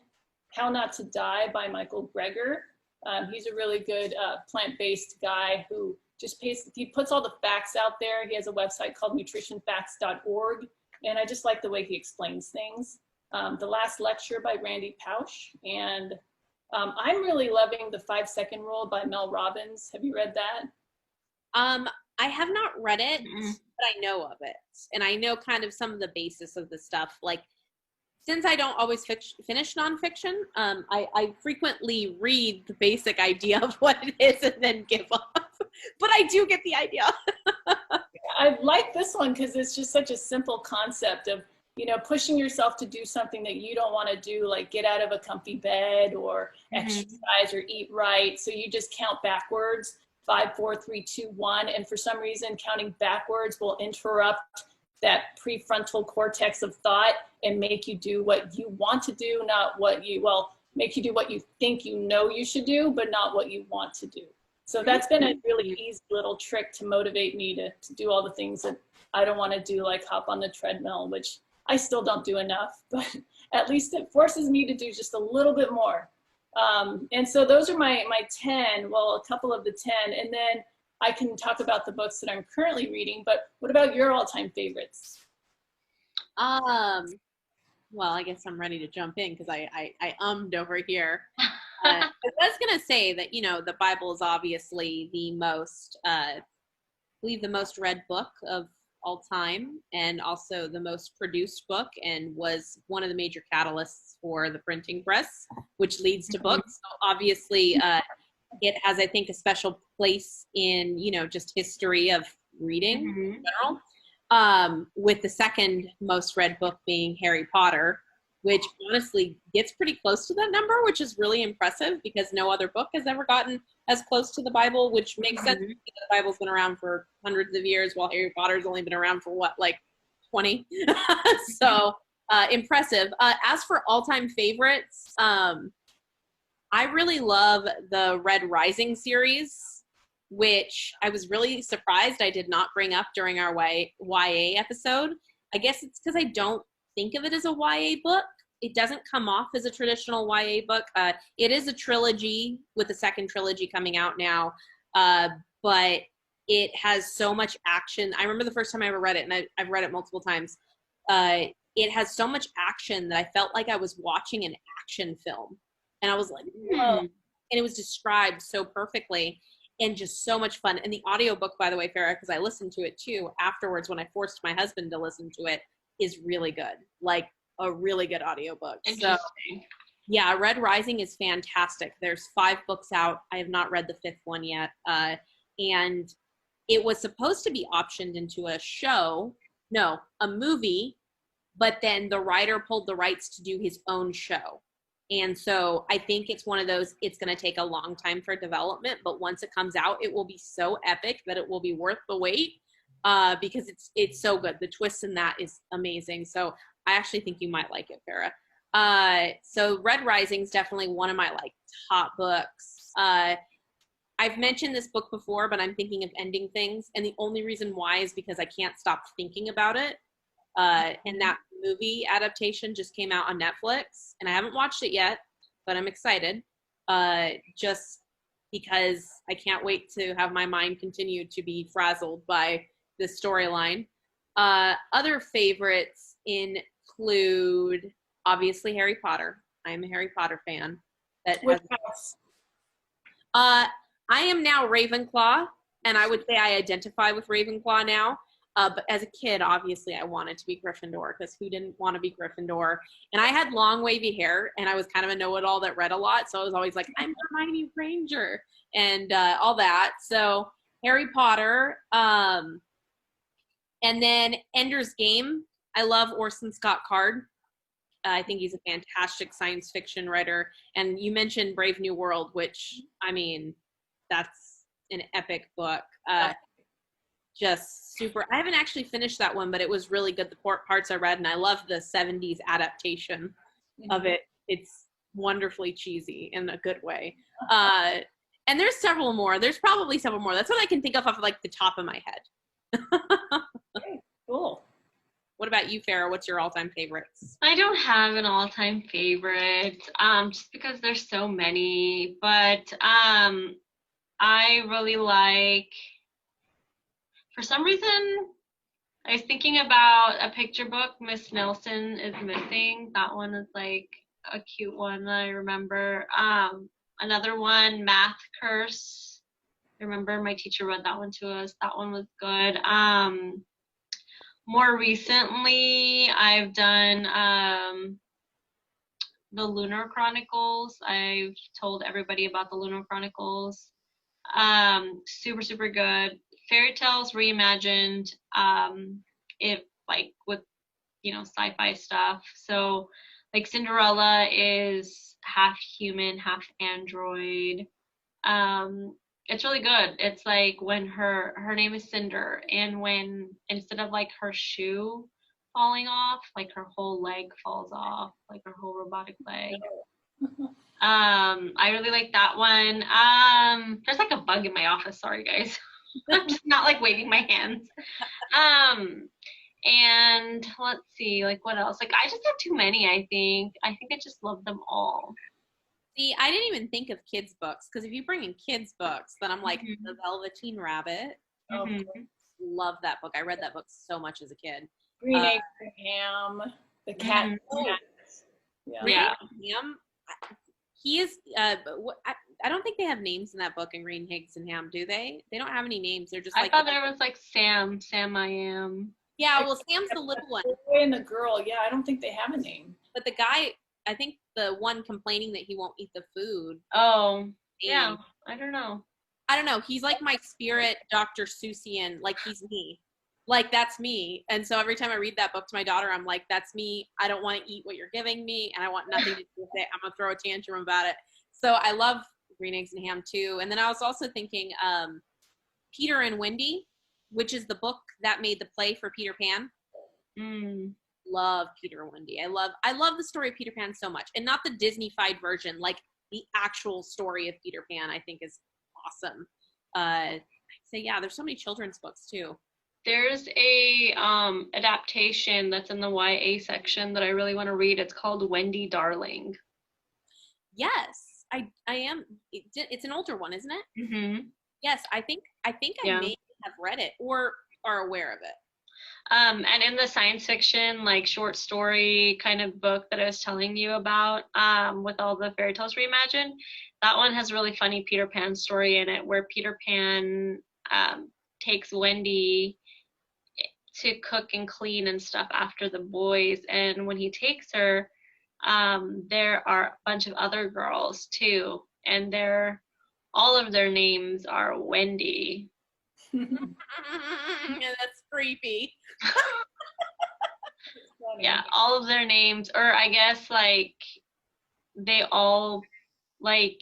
How Not to Die by Michael Greger. He's a really good plant-based guy who just he puts all the facts out there. He has a website called nutritionfacts.org, and I just like the way he explains things. The Last Lecture by Randy Pausch, and I'm really loving The 5-Second Rule by Mel Robbins. Have you read that? I have not read it, Mm-hmm. but I know of it, and I know kind of some of the basis of the stuff. Like, since I don't always finish nonfiction, I frequently read the basic idea of what it is and then give up. But I do get the idea. I like this one because it's just such a simple concept of, you know, pushing yourself to do something that you don't want to do, like get out of a comfy bed or exercise or eat right. So you just count backwards, 5, 4, 3, 2, 1. And for some reason, counting backwards will interrupt that prefrontal cortex of thought and make you do what you want to do, not what you, make you do what you think you know you should do, but not what you want to do. So that's been a really easy little trick to motivate me to do all the things that I don't want to do, like hop on the treadmill, which I still don't do enough, but at least it forces me to do just a little bit more. And so those are my 10, well, a couple of the 10, and then I can talk about the books that I'm currently reading, but what about your all-time favorites? Well, I guess I'm ready to jump in because I ummed over here. I was going to say that, you know, the Bible is obviously the most, I believe the most read book of all time, and also the most produced book, and was one of the major catalysts for the printing press, which leads to books. So obviously, it has, I think, a special place in, you know, just history of reading in general. With the second most read book being Harry Potter, which honestly gets pretty close to that number, which is really impressive because no other book has ever gotten as close to the Bible, which makes sense because the Bible's been around for hundreds of years while Harry Potter's only been around for what, like 20? So impressive. As for all-time favorites, I really love the Red Rising series, which I was really surprised I did not bring up during our YA episode. I guess it's because I don't think of it as a YA book. It doesn't come off as a traditional YA book. It is a trilogy with the second trilogy coming out now, but it has so much action. I remember the first time I ever read it, and I've read it multiple times. It has so much action that I felt like I was watching an action film. And I was like, whoa. And it was described so perfectly and just so much fun. And the audiobook, by the way, Fahra, because I listened to it too afterwards when I forced my husband to listen to it, is really good. Like a really good audiobook. So yeah, Red Rising is fantastic. There's 5 books out. I have not read the 5th one yet. And it was supposed to be optioned into a movie, but then the writer pulled the rights to do his own show. And so I think it's one of those, it's going to take a long time for development, but once it comes out, it will be so epic that it will be worth the wait, because it's so good. The twist in that is amazing. So I actually think you might like it, Fahra. So Red Rising is definitely one of my like top books. I've mentioned this book before, but I'm thinking of ending things. And the only reason why is because I can't stop thinking about it. And that movie adaptation just came out on Netflix, and I haven't watched it yet, but I'm excited, just because I can't wait to have my mind continue to be frazzled by this storyline. Other favorites include, obviously, Harry Potter. I'm a Harry Potter fan. I am now Ravenclaw, and I would say I identify with Ravenclaw now. But as a kid, obviously, I wanted to be Gryffindor, because who didn't want to be Gryffindor? And I had long, wavy hair, and I was kind of a know-it-all that read a lot, so I was always like, I'm Hermione Granger, and all that. So Harry Potter, and then Ender's Game. I love Orson Scott Card. I think he's a fantastic science fiction writer. And you mentioned Brave New World, which, I mean, that's an epic book. Just super. I haven't actually finished that one, but it was really good, the parts I read, and I love the 70s adaptation of it. It's wonderfully cheesy in a good way. And there's several more. There's probably several more. That's what I can think of off of like the top of my head. Okay, cool. What about you, Fahra? What's your all-time favorites? I don't have an all-time favorite, just because there's so many. But I really like, for some reason, I was thinking about a picture book, Miss Nelson is Missing. That one is like a cute one that I remember. Another one, Math Curse. I remember my teacher read that one to us. That one was good. More recently, I've done the Lunar Chronicles. I've told everybody about the Lunar Chronicles. Super, super good. Fairy tales reimagined, it like with, sci-fi stuff. So like Cinderella is half human, half android. It's really good. It's like when her name is Cinder, and when instead of like her shoe falling off, like her whole leg falls off, like her whole robotic leg. I really like that one. There's like a bug in my office. Sorry, guys. I'm just not like waving my hands. And let's see, like what else? Like I just have too many, I think. I just love them all. See, I didn't even think of kids' books, because if you bring in kids' books, then I'm like, The Velveteen Rabbit. Mhm. Love that book. I read that book so much as a kid. Green Eggs and Ham, the cat. Yeah. Yeah. Ham. He is. I don't think they have names in that book in Green Eggs and Ham, do they? They don't have any names. They're just I like. thought there was like Sam I am. Yeah, well, Sam's the little one. The boy and the girl. Yeah, I don't think they have a name. But the guy, I think the one complaining that he won't eat the food. Oh, yeah. I don't know. He's like my spirit Dr. Seussian. Like, he's me. Like, that's me. And so every time I read that book to my daughter, I'm like, that's me. I don't want to eat what you're giving me, and I want nothing to do with it. I'm going to throw a tantrum about it. So I love Green Eggs and Ham, too. And then I was also thinking Peter and Wendy, which is the book that made the play for Peter Pan. Love Peter and Wendy. I love the story of Peter Pan so much. And not the Disney-fied version, like the actual story of Peter Pan, I think is awesome. So yeah, there's so many children's books too. There's a adaptation that's in the YA section that I really want to read. It's called Wendy Darling. Yes, I am. It's an older one, isn't it? Mm-hmm. Yes, I think I may have read it or are aware of it. And in the science fiction, like short story kind of book that I was telling you about, with all the fairy tales reimagined, that one has a really funny Peter Pan story in it, where Peter Pan takes Wendy to cook and clean and stuff after the boys, and when he takes her, there are a bunch of other girls too, and all of their names are Wendy. Yeah, that's creepy. Yeah, all of their names, or I guess like they all like,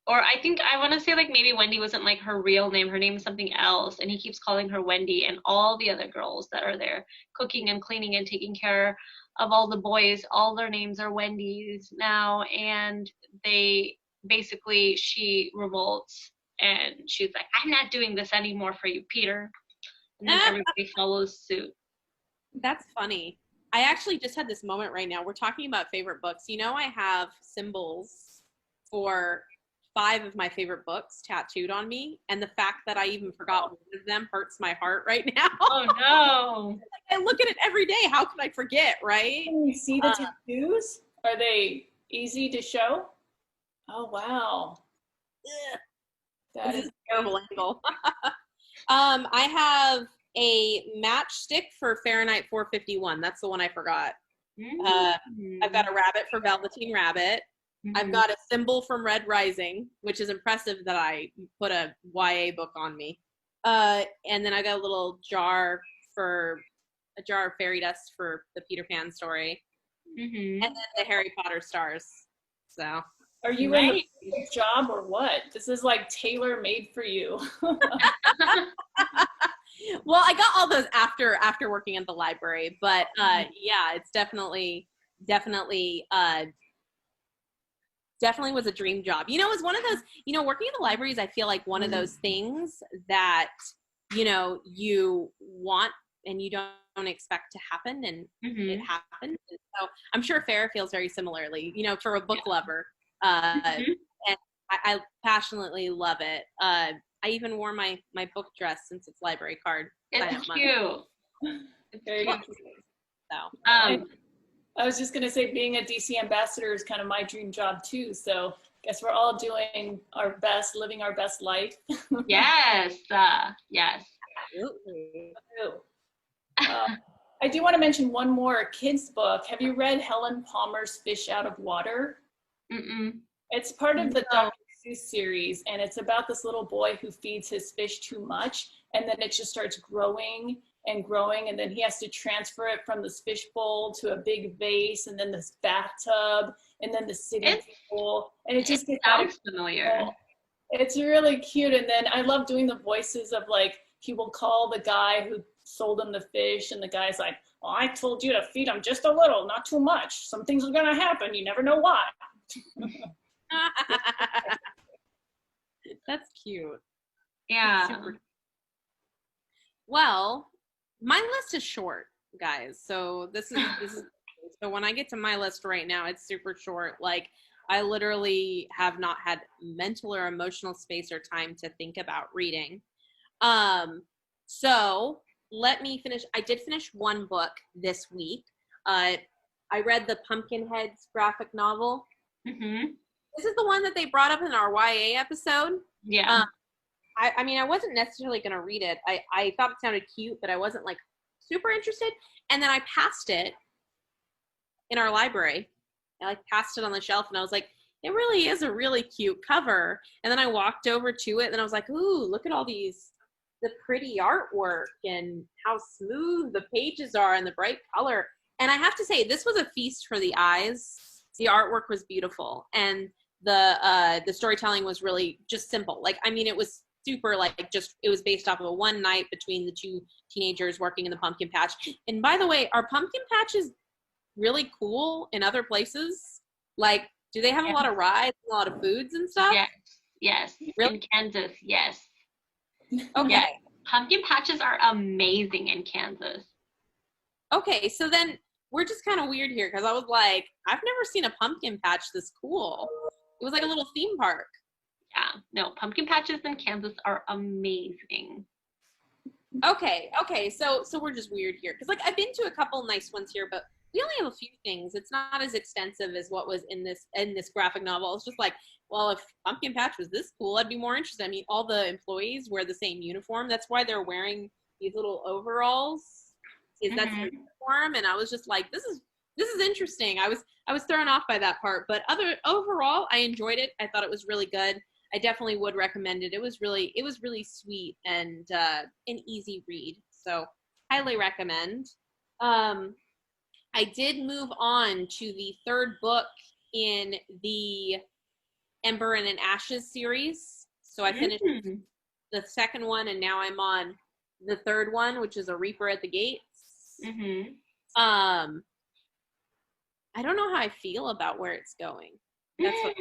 or I think I want to say like maybe Wendy wasn't like her real name. Her name is something else, and he keeps calling her Wendy, and all the other girls that are there cooking and cleaning and taking care of all the boys, all their names are Wendy's now, and she revolts, and she's like, I'm not doing this anymore for you, Peter. And then everybody follows suit. That's funny. I actually just had this moment right now. We're talking about favorite books. I have symbols for 5 of my favorite books tattooed on me, and the fact that I even forgot one of them hurts my heart right now. Oh no. I look at it every day. How could I forget, right? Can you see the tattoos? Are they easy to show? Oh, wow. That is a terrible angle. I have a matchstick for Fahrenheit 451. That's the one I forgot. I've got a rabbit for Velveteen Rabbit. I've got a symbol from Red Rising, which is impressive that I put a YA book on me. And then I got a jar of fairy dust for the Peter Pan story. And then the Harry Potter stars. So. Are you in a job or what? This is like tailor-made for you. Well, I got all those after working at the library, but yeah, it's definitely definitely was a dream job. You know, it was one of those, you know, working in the libraries, I feel like one of those things that, you know, you want and you don't expect to happen, and it happened. And so I'm sure Fahra feels very similarly, you know, for a book lover. And I passionately love it. I even wore my book dress since it's library card. It's cute. Very cute. So, I was just going to say, being a DC ambassador is kind of my dream job too. So I guess we're all doing our best, living our best life. Yes. Yes. absolutely. I do want to mention one more kids book. Have you read Helen Palmer's Fish Out of Water? Mm-mm. It's part of the Dr. Seuss series, and it's about this little boy who feeds his fish too much, and then it just starts growing and growing, and then he has to transfer it from this fish bowl to a big vase, and then this bathtub, and then the city pool, and it just gets sounds familiar. It's really cute. And then I love doing the voices of, like, he will call the guy who sold him the fish, and the guy's like, well, I told you to feed him just a little, not too much. Some things are gonna happen, you never know why. That's cute. Yeah. Super. Well, my list is short, guys. So this is so when I get to my list right now, it's super short. Like, I literally have not had mental or emotional space or time to think about reading. So let me finish. I did finish one book this week. I read the Pumpkinheads graphic novel. Mm-hmm. This is the one that they brought up in our YA episode. Yeah. I mean, I wasn't necessarily going to read it. I thought it sounded cute, but I wasn't, like, super interested. And then I passed it in our library. I, like, passed it on the shelf, and I was like, it really is a really cute cover. And then I walked over to it, and I was like, ooh, look at all the pretty artwork and how smooth the pages are and the bright color. And I have to say, this was a feast for the eyes. The artwork was beautiful, and the storytelling was really just simple. Like, I mean, it was super, like, just, it was based off of a one night between the two teenagers working in the pumpkin patch. And by the way, are pumpkin patches really cool in other places? Like, do they have a lot of rides and a lot of foods and stuff? Yes. Really? In Kansas, yes. Okay. Yes. Pumpkin patches are amazing in Kansas. Okay, so then we're just kind of weird here, because I was like, I've never seen a pumpkin patch this cool. It was like a little theme park. Yeah, no, pumpkin patches in Kansas are amazing. Okay, so we're just weird here, because, like, I've been to a couple nice ones here, but we only have a few things. It's not as extensive as what was in this graphic novel. It's just like, well, if pumpkin patch was this cool, I'd be more interested. I mean, all the employees wear the same uniform. That's why they're wearing these little overalls. That's their uniform, and I was just like, this is interesting. I was thrown off by that part, but overall, I enjoyed it. I thought it was really good. I definitely would recommend it. It was really sweet and an easy read. So highly recommend. I did move on to the third book in the Ember and Ashes series. So I finished the second one, and now I'm on the third one, which is A Reaper at the Gates. I don't know how I feel about where it's going. That's what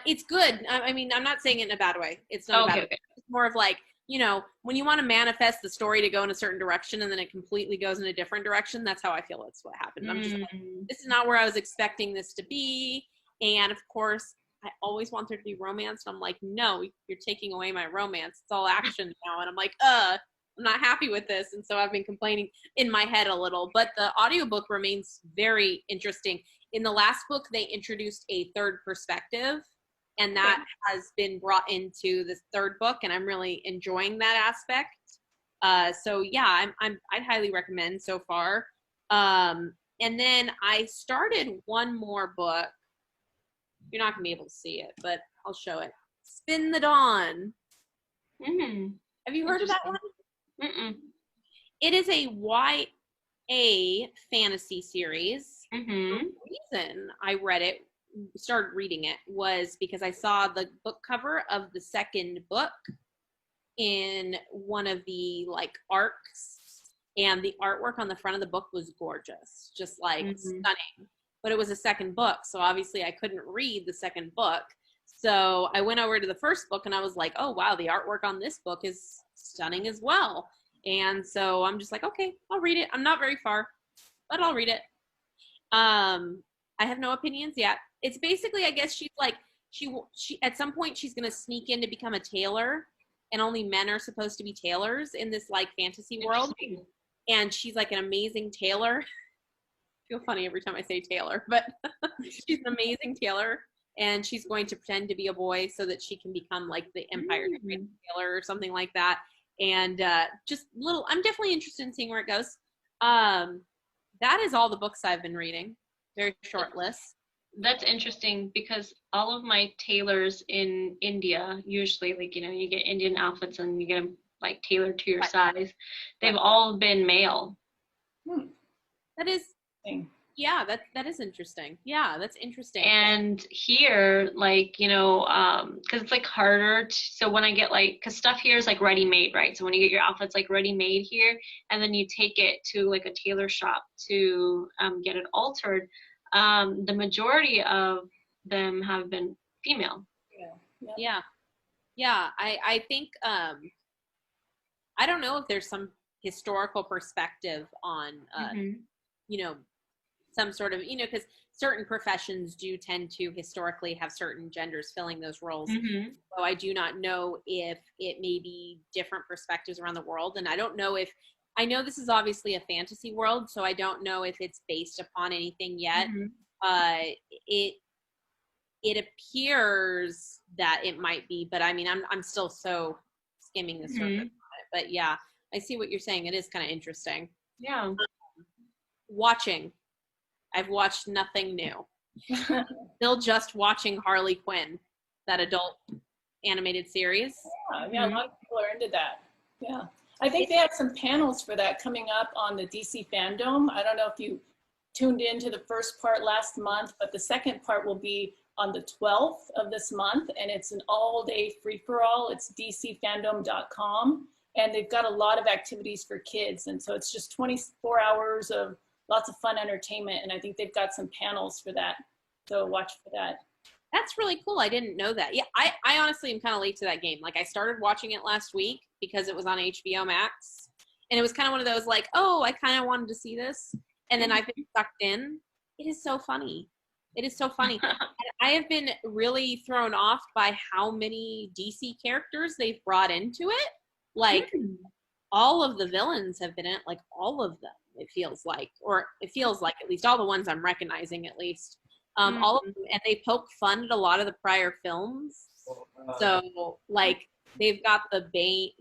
it's good. I mean, I'm not saying it in a bad way. It's not a bad way. It's more of like, you know, when you want to manifest the story to go in a certain direction and then it completely goes in a different direction, that's how I feel it's what happened. I'm just like, this is not where I was expecting this to be. And of course, I always want there to be romance. I'm like, no, you're taking away my romance. It's all action now. And I'm like, I'm not happy with this. And so I've been complaining in my head a little, but the audiobook remains very interesting. In the last book, they introduced a third perspective, and that has been brought into this third book, and I'm really enjoying that aspect. So yeah, I'd highly recommend so far. And then I started one more book. You're not gonna be able to see it, but I'll show it. Spin the Dawn. Have you heard of that one? It is a YA fantasy series. The reason I started reading it was because I saw the book cover of the second book in one of the, like, arcs, and the artwork on the front of the book was gorgeous, just like stunning. but it was a second book. So obviously I couldn't read the second book. So I went over to the first book and I was like, oh, wow, the artwork on this book is stunning as well. And so I'm just like, okay, I'll read it. I'm not very far, but I'll read it. I have no opinions yet. It's basically, I guess she's like, she at some point she's going to sneak in to become a tailor, and only men are supposed to be tailors in this like fantasy world. And she's like an amazing tailor. I feel funny every time I say tailor, but she's an amazing tailor, and she's going to pretend to be a boy so that she can become like the Empire tailor or something like that. And just little, I'm definitely interested in seeing where it goes. That is all the books I've been reading. Very short list. That's interesting because all of my tailors in India, usually, like, you know, you get Indian outfits and you get them like tailored to your size. They've all been male. That is, yeah, that is interesting. Yeah, that's interesting. And here, like, you know, because it's like harder so when I get like, because stuff here is like ready made, right? So when you get your outfits like ready made here, and then you take it to like a tailor shop to get it altered, the majority of them have been female. Yeah. I think I don't know if there's some historical perspective on you know, some sort of, you know, because certain professions do tend to historically have certain genders filling those roles. So I do not know if it may be different perspectives around the world. And I don't know if, I know this is obviously a fantasy world, so I don't know if it's based upon anything yet. It appears that it might be, but I mean, I'm still so skimming the surface on it. But yeah, I see what you're saying. It is kind of interesting. Yeah. Watching. I've watched nothing new. Still just watching Harley Quinn, that adult animated series. Yeah, a lot of people are into that. Yeah. I think they have some panels for that coming up on the DC Fandom. I don't know if you tuned into the first part last month, but the second part will be on the 12th of this month, and it's an all-day free-for-all. It's dcfandom.com, and they've got a lot of activities for kids, and so it's just 24 hours of lots of fun entertainment, and I think they've got some panels for that, so watch for that. That's really cool. I didn't know that. Yeah, I honestly am kind of late to that game. Like, I started watching it last week because it was on HBO Max, and it was kind of one of those like, oh, I kind of wanted to see this, and then I've been sucked in. It is so funny. It is so funny. I have been really thrown off by how many DC characters they've brought into it. Like, all of the villains have been in it, like all of them, it feels like. Or it feels like at least all the ones I'm recognizing at least. All of them, and they poke fun at a lot of the prior films. So, like, they've got the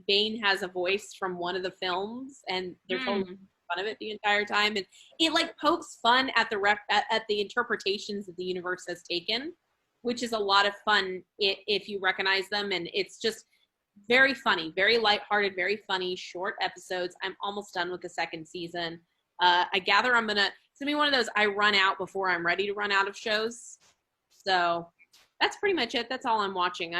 Bane has a voice from one of the films, and they're totally making fun of it the entire time. And it, like, pokes fun at the interpretations that the universe has taken, which is a lot of fun if you recognize them. And it's just very funny, very lighthearted, very funny, short episodes. I'm almost done with the second season. I gather it's gonna be one of those I run out before I'm ready to run out of shows. So that's pretty much it. That's all I'm watching.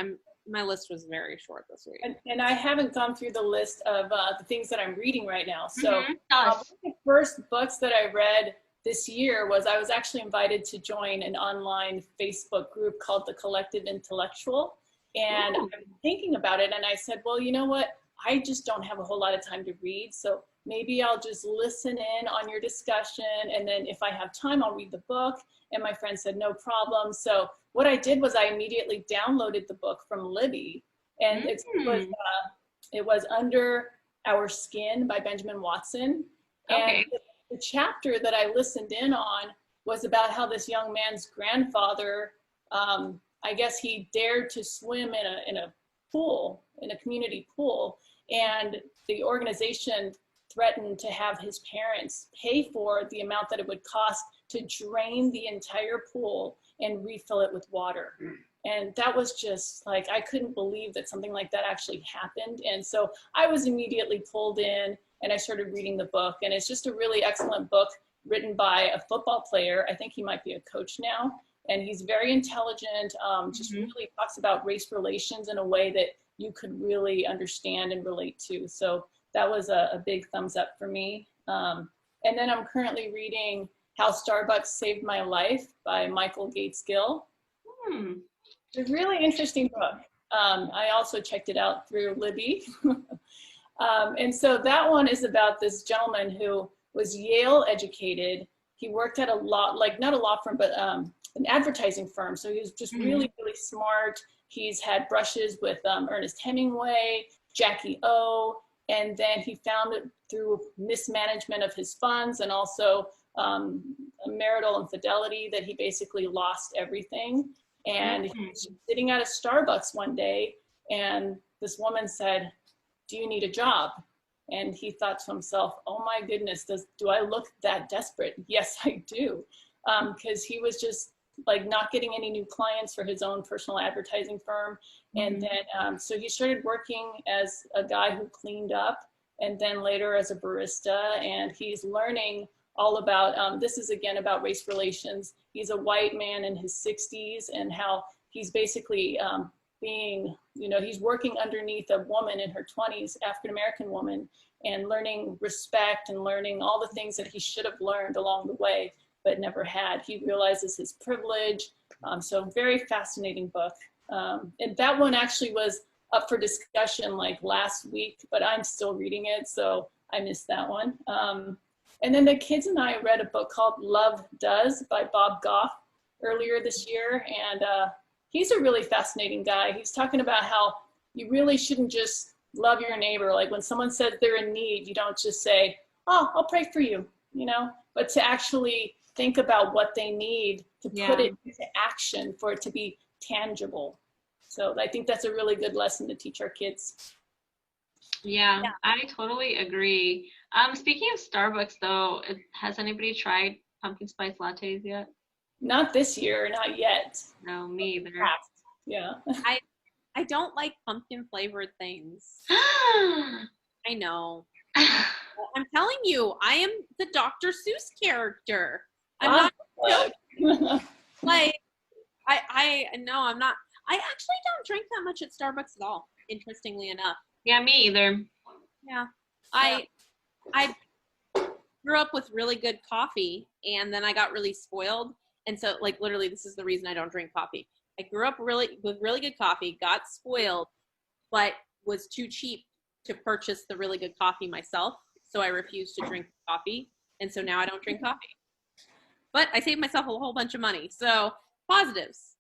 My list was very short this week. And I haven't gone through the list of the things that I'm reading right now. So one of the first books that I read this year was, I was actually invited to join an online Facebook group called The Collective Intellectual. And I've been thinking about it, and I said, well, you know what? I just don't have a whole lot of time to read, so maybe I'll just listen in on your discussion, and then if I have time, I'll read the book. And my friend said, no problem. So what I did was I immediately downloaded the book from Libby, and it was Under Our Skin by Benjamin Watson. And the chapter that I listened in on was about how this young man's grandfather, I guess he dared to swim in a pool, in a community pool, and the organization threatened to have his parents pay for the amount that it would cost to drain the entire pool and refill it with water. And that was just like, I couldn't believe that something like that actually happened. And so I was immediately pulled in, and I started reading the book. And it's just a really excellent book written by a football player. I think he might be a coach now. And he's very intelligent, just really talks about race relations in a way that you could really understand and relate to. So that was a big thumbs up for me. And then I'm currently reading How Starbucks Saved My Life by Michael Gates Gill. It's a really interesting book. I also checked it out through Libby. And so that one is about this gentleman who was Yale educated. He worked at a law, like not a law firm, but an advertising firm. So he was just really, really smart. He's had brushes with Ernest Hemingway, Jackie O, and then he found it through mismanagement of his funds and also marital infidelity that he basically lost everything. And he was sitting at a Starbucks one day, and this woman said, "Do you need a job?" And he thought to himself, "Oh my goodness, do I look that desperate?" Yes, I do. Because he was just like not getting any new clients for his own personal advertising firm. And then, so he started working as a guy who cleaned up, and then later as a barista. And he's learning all about, this is again about race relations. He's a white man in his 60s, and how he's basically being, he's working underneath a woman in her 20s, African-American woman, and learning respect and learning all the things that he should have learned along the way, but never had. He realizes his privilege. So very fascinating book. And that one actually was up for discussion like last week, but I'm still reading it, so I missed that one. And then the kids and I read a book called Love Does by Bob Goff earlier this year. And he's a really fascinating guy. He's talking about how you really shouldn't just love your neighbor. Like when someone says they're in need, you don't just say, "Oh, I'll pray for you," but to actually think about what they need, to put it into action for it to be tangible. So I think that's a really good lesson to teach our kids. Yeah, I totally agree. Speaking of Starbucks though, has anybody tried pumpkin spice lattes yet? Not this year, not yet. No, me either. Yeah. I don't like pumpkin flavored things. I know. I'm telling you, I am the Dr. Seuss character. I'm not like no, I'm not. I actually don't drink that much at Starbucks at all, interestingly enough. Yeah, me either. Yeah. I grew up with really good coffee, and then I got really spoiled. And so, like, literally, this is the reason I don't drink coffee. I grew up with really good coffee, got spoiled, but was too cheap to purchase the really good coffee myself. So I refused to drink coffee. And so now I don't drink coffee. But I saved myself a whole bunch of money. So positives,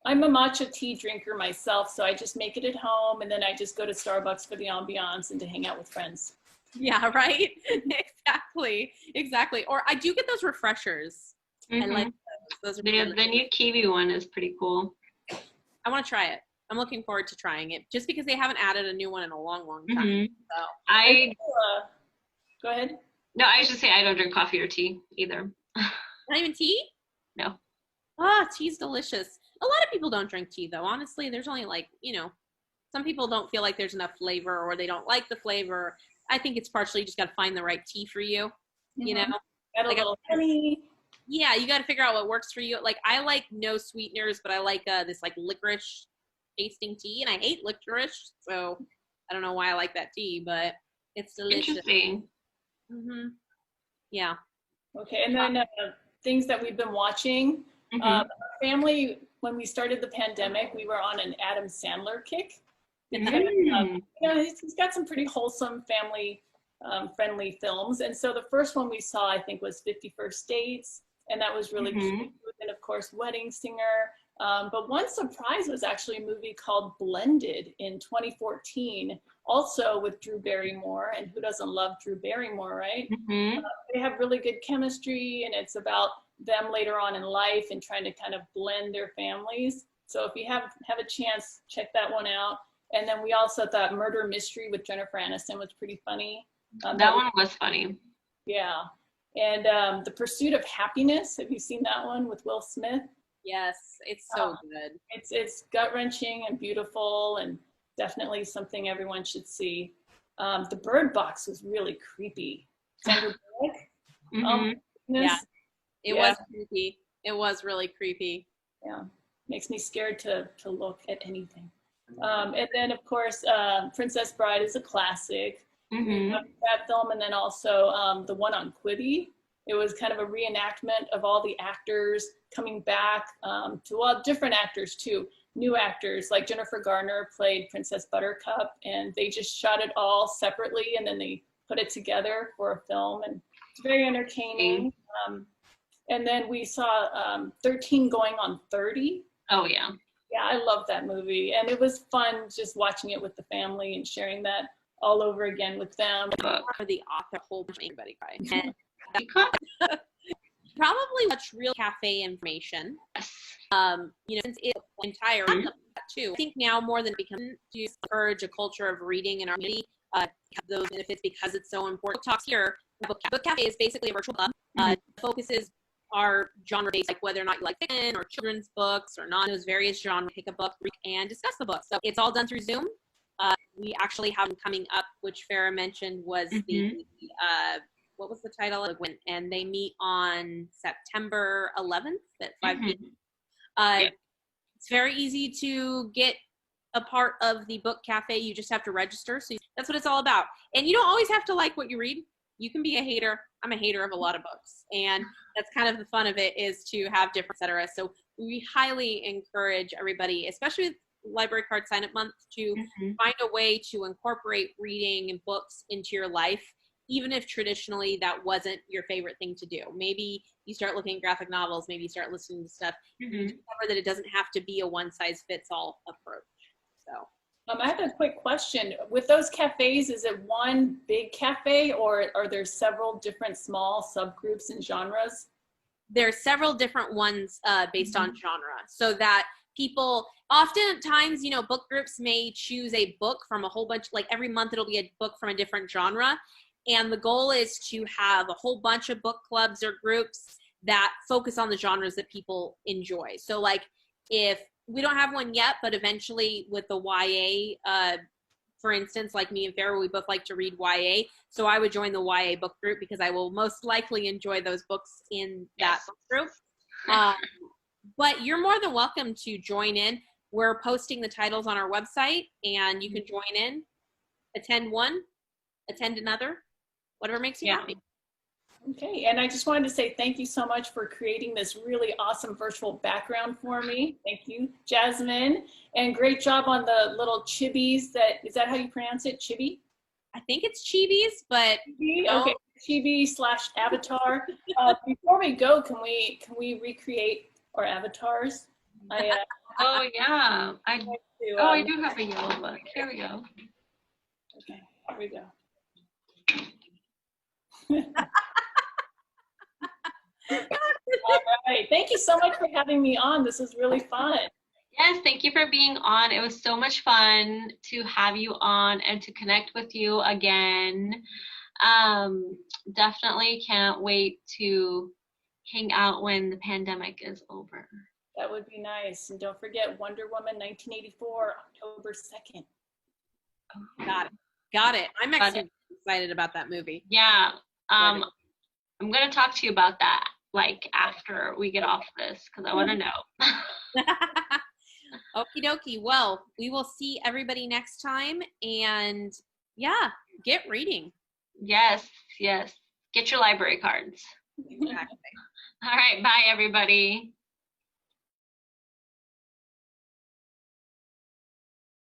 I'm a matcha tea drinker myself, so I just make it at home, and then I just go to Starbucks for the ambiance and to hang out with friends. Yeah, right? Exactly. Or I do get those refreshers. I like those. The new kiwi one is pretty cool. I want to try it. I'm looking forward to trying it, just because they haven't added a new one in a long, long time. So go ahead. No, I should say I don't drink coffee or tea either. Not even tea? No. Tea's delicious. A lot of people don't drink tea, though. Honestly, there's only some people don't feel like there's enough flavor, or they don't like the flavor. I think it's partially you just got to find the right tea for you, Got a little honey. Yeah, you got to figure out what works for you. Like, I like no sweeteners, but I like this licorice tasting tea, and I hate licorice, so I don't know why I like that tea, but it's delicious. Interesting. Yeah. Okay, and then things that we've been watching. Our family, when we started the pandemic, we were on an Adam Sandler kick. And, he's got some pretty wholesome family friendly films. And so the first one we saw, I think, was 50 First Dates. And that was really cute. And of course, Wedding Singer. But one surprise was actually a movie called Blended in 2014, also with Drew Barrymore. And who doesn't love Drew Barrymore, right? They have really good chemistry, and it's about them later on in life and trying to kind of blend their families. So if you have a chance, check that one out. And then we also thought Murder Mystery with Jennifer Aniston was pretty funny. That one was funny. Yeah. And The Pursuit of Happiness. Have you seen that one with Will Smith? Yes, it's so good. It's gut-wrenching and beautiful, and definitely something everyone should see. The Bird Box was really creepy. Sandra Bullock. Yeah, it was creepy. It was really creepy. Yeah, makes me scared to look at anything. And then, of course, Princess Bride is a classic. That film, and then also the one on Quibi It was kind of a reenactment of all the actors coming back to different actors too. New actors, like Jennifer Garner played Princess Buttercup, and they just shot it all separately and then they put it together for a film, and it's very entertaining. And then we saw 13 Going on 30. Oh yeah. Yeah, I love that movie, and it was fun just watching it with the family and sharing that all over again with them. For the author, whole bunch of anybody cry. And You caught probably watch real cafe information. Since it's entire too. I think now more than becoming to encourage a culture of reading in our community, those benefits because it's so important. Book Talks here. Book Cafe is basically a virtual club. Focuses are genre based, like whether or not you like fiction or children's books or not, those various genres. Pick a book and discuss the book. So it's all done through Zoom. We actually have them coming up, which Fahra mentioned was the what was the title? And they meet on September 11th at 5 p.m. It's very easy to get a part of the book cafe. You just have to register. So that's what it's all about. And you don't always have to like what you read. You can be a hater. I'm a hater of a lot of books. And that's kind of the fun of it, is to have different, et cetera. So we highly encourage everybody, especially with Library Card Sign Up Month, to find a way to incorporate reading and books into your life, even if traditionally that wasn't your favorite thing to do. Maybe you start looking at graphic novels, maybe you start listening to stuff. Discover that it doesn't have to be a one-size-fits-all approach. So. I have a quick question. With those cafes, is it one big cafe, or are there several different small subgroups and genres? There are several different ones based on genre, so that people, oftentimes, book groups may choose a book from a whole bunch, like every month it'll be a book from a different genre. And the goal is to have a whole bunch of book clubs or groups that focus on the genres that people enjoy. So like, if we don't have one yet, but eventually with the YA, for instance, like me and Fahra, we both like to read YA. So I would join the YA book group because I will most likely enjoy those books in that book group. But you're more than welcome to join in. We're posting the titles on our website, and you can join in, attend one, attend another, whatever makes you happy. Okay, and I just wanted to say thank you so much for creating this really awesome virtual background for me. Thank you, Jasmin, and great job on the little chibis. Is that how you pronounce it, chibi? I think it's chibis, but okay, chibi/avatar. Before we go, can we recreate our avatars? Oh yeah, I do have a yellow book. Here we go. Okay, here we go. All right. Thank you so much for having me on. This was really fun. Yes, thank you for being on. It was so much fun to have you on and to connect with you again. Definitely can't wait to hang out when the pandemic is over. That would be nice. And don't forget Wonder Woman 1984, October 2nd. Got it. I'm actually excited about that movie. Yeah. I'm going to talk to you about that, like, after we get off this, because I want to know. Okie dokie. Well, we will see everybody next time. And, get reading. Yes. Get your library cards. Exactly. All right. Bye, everybody.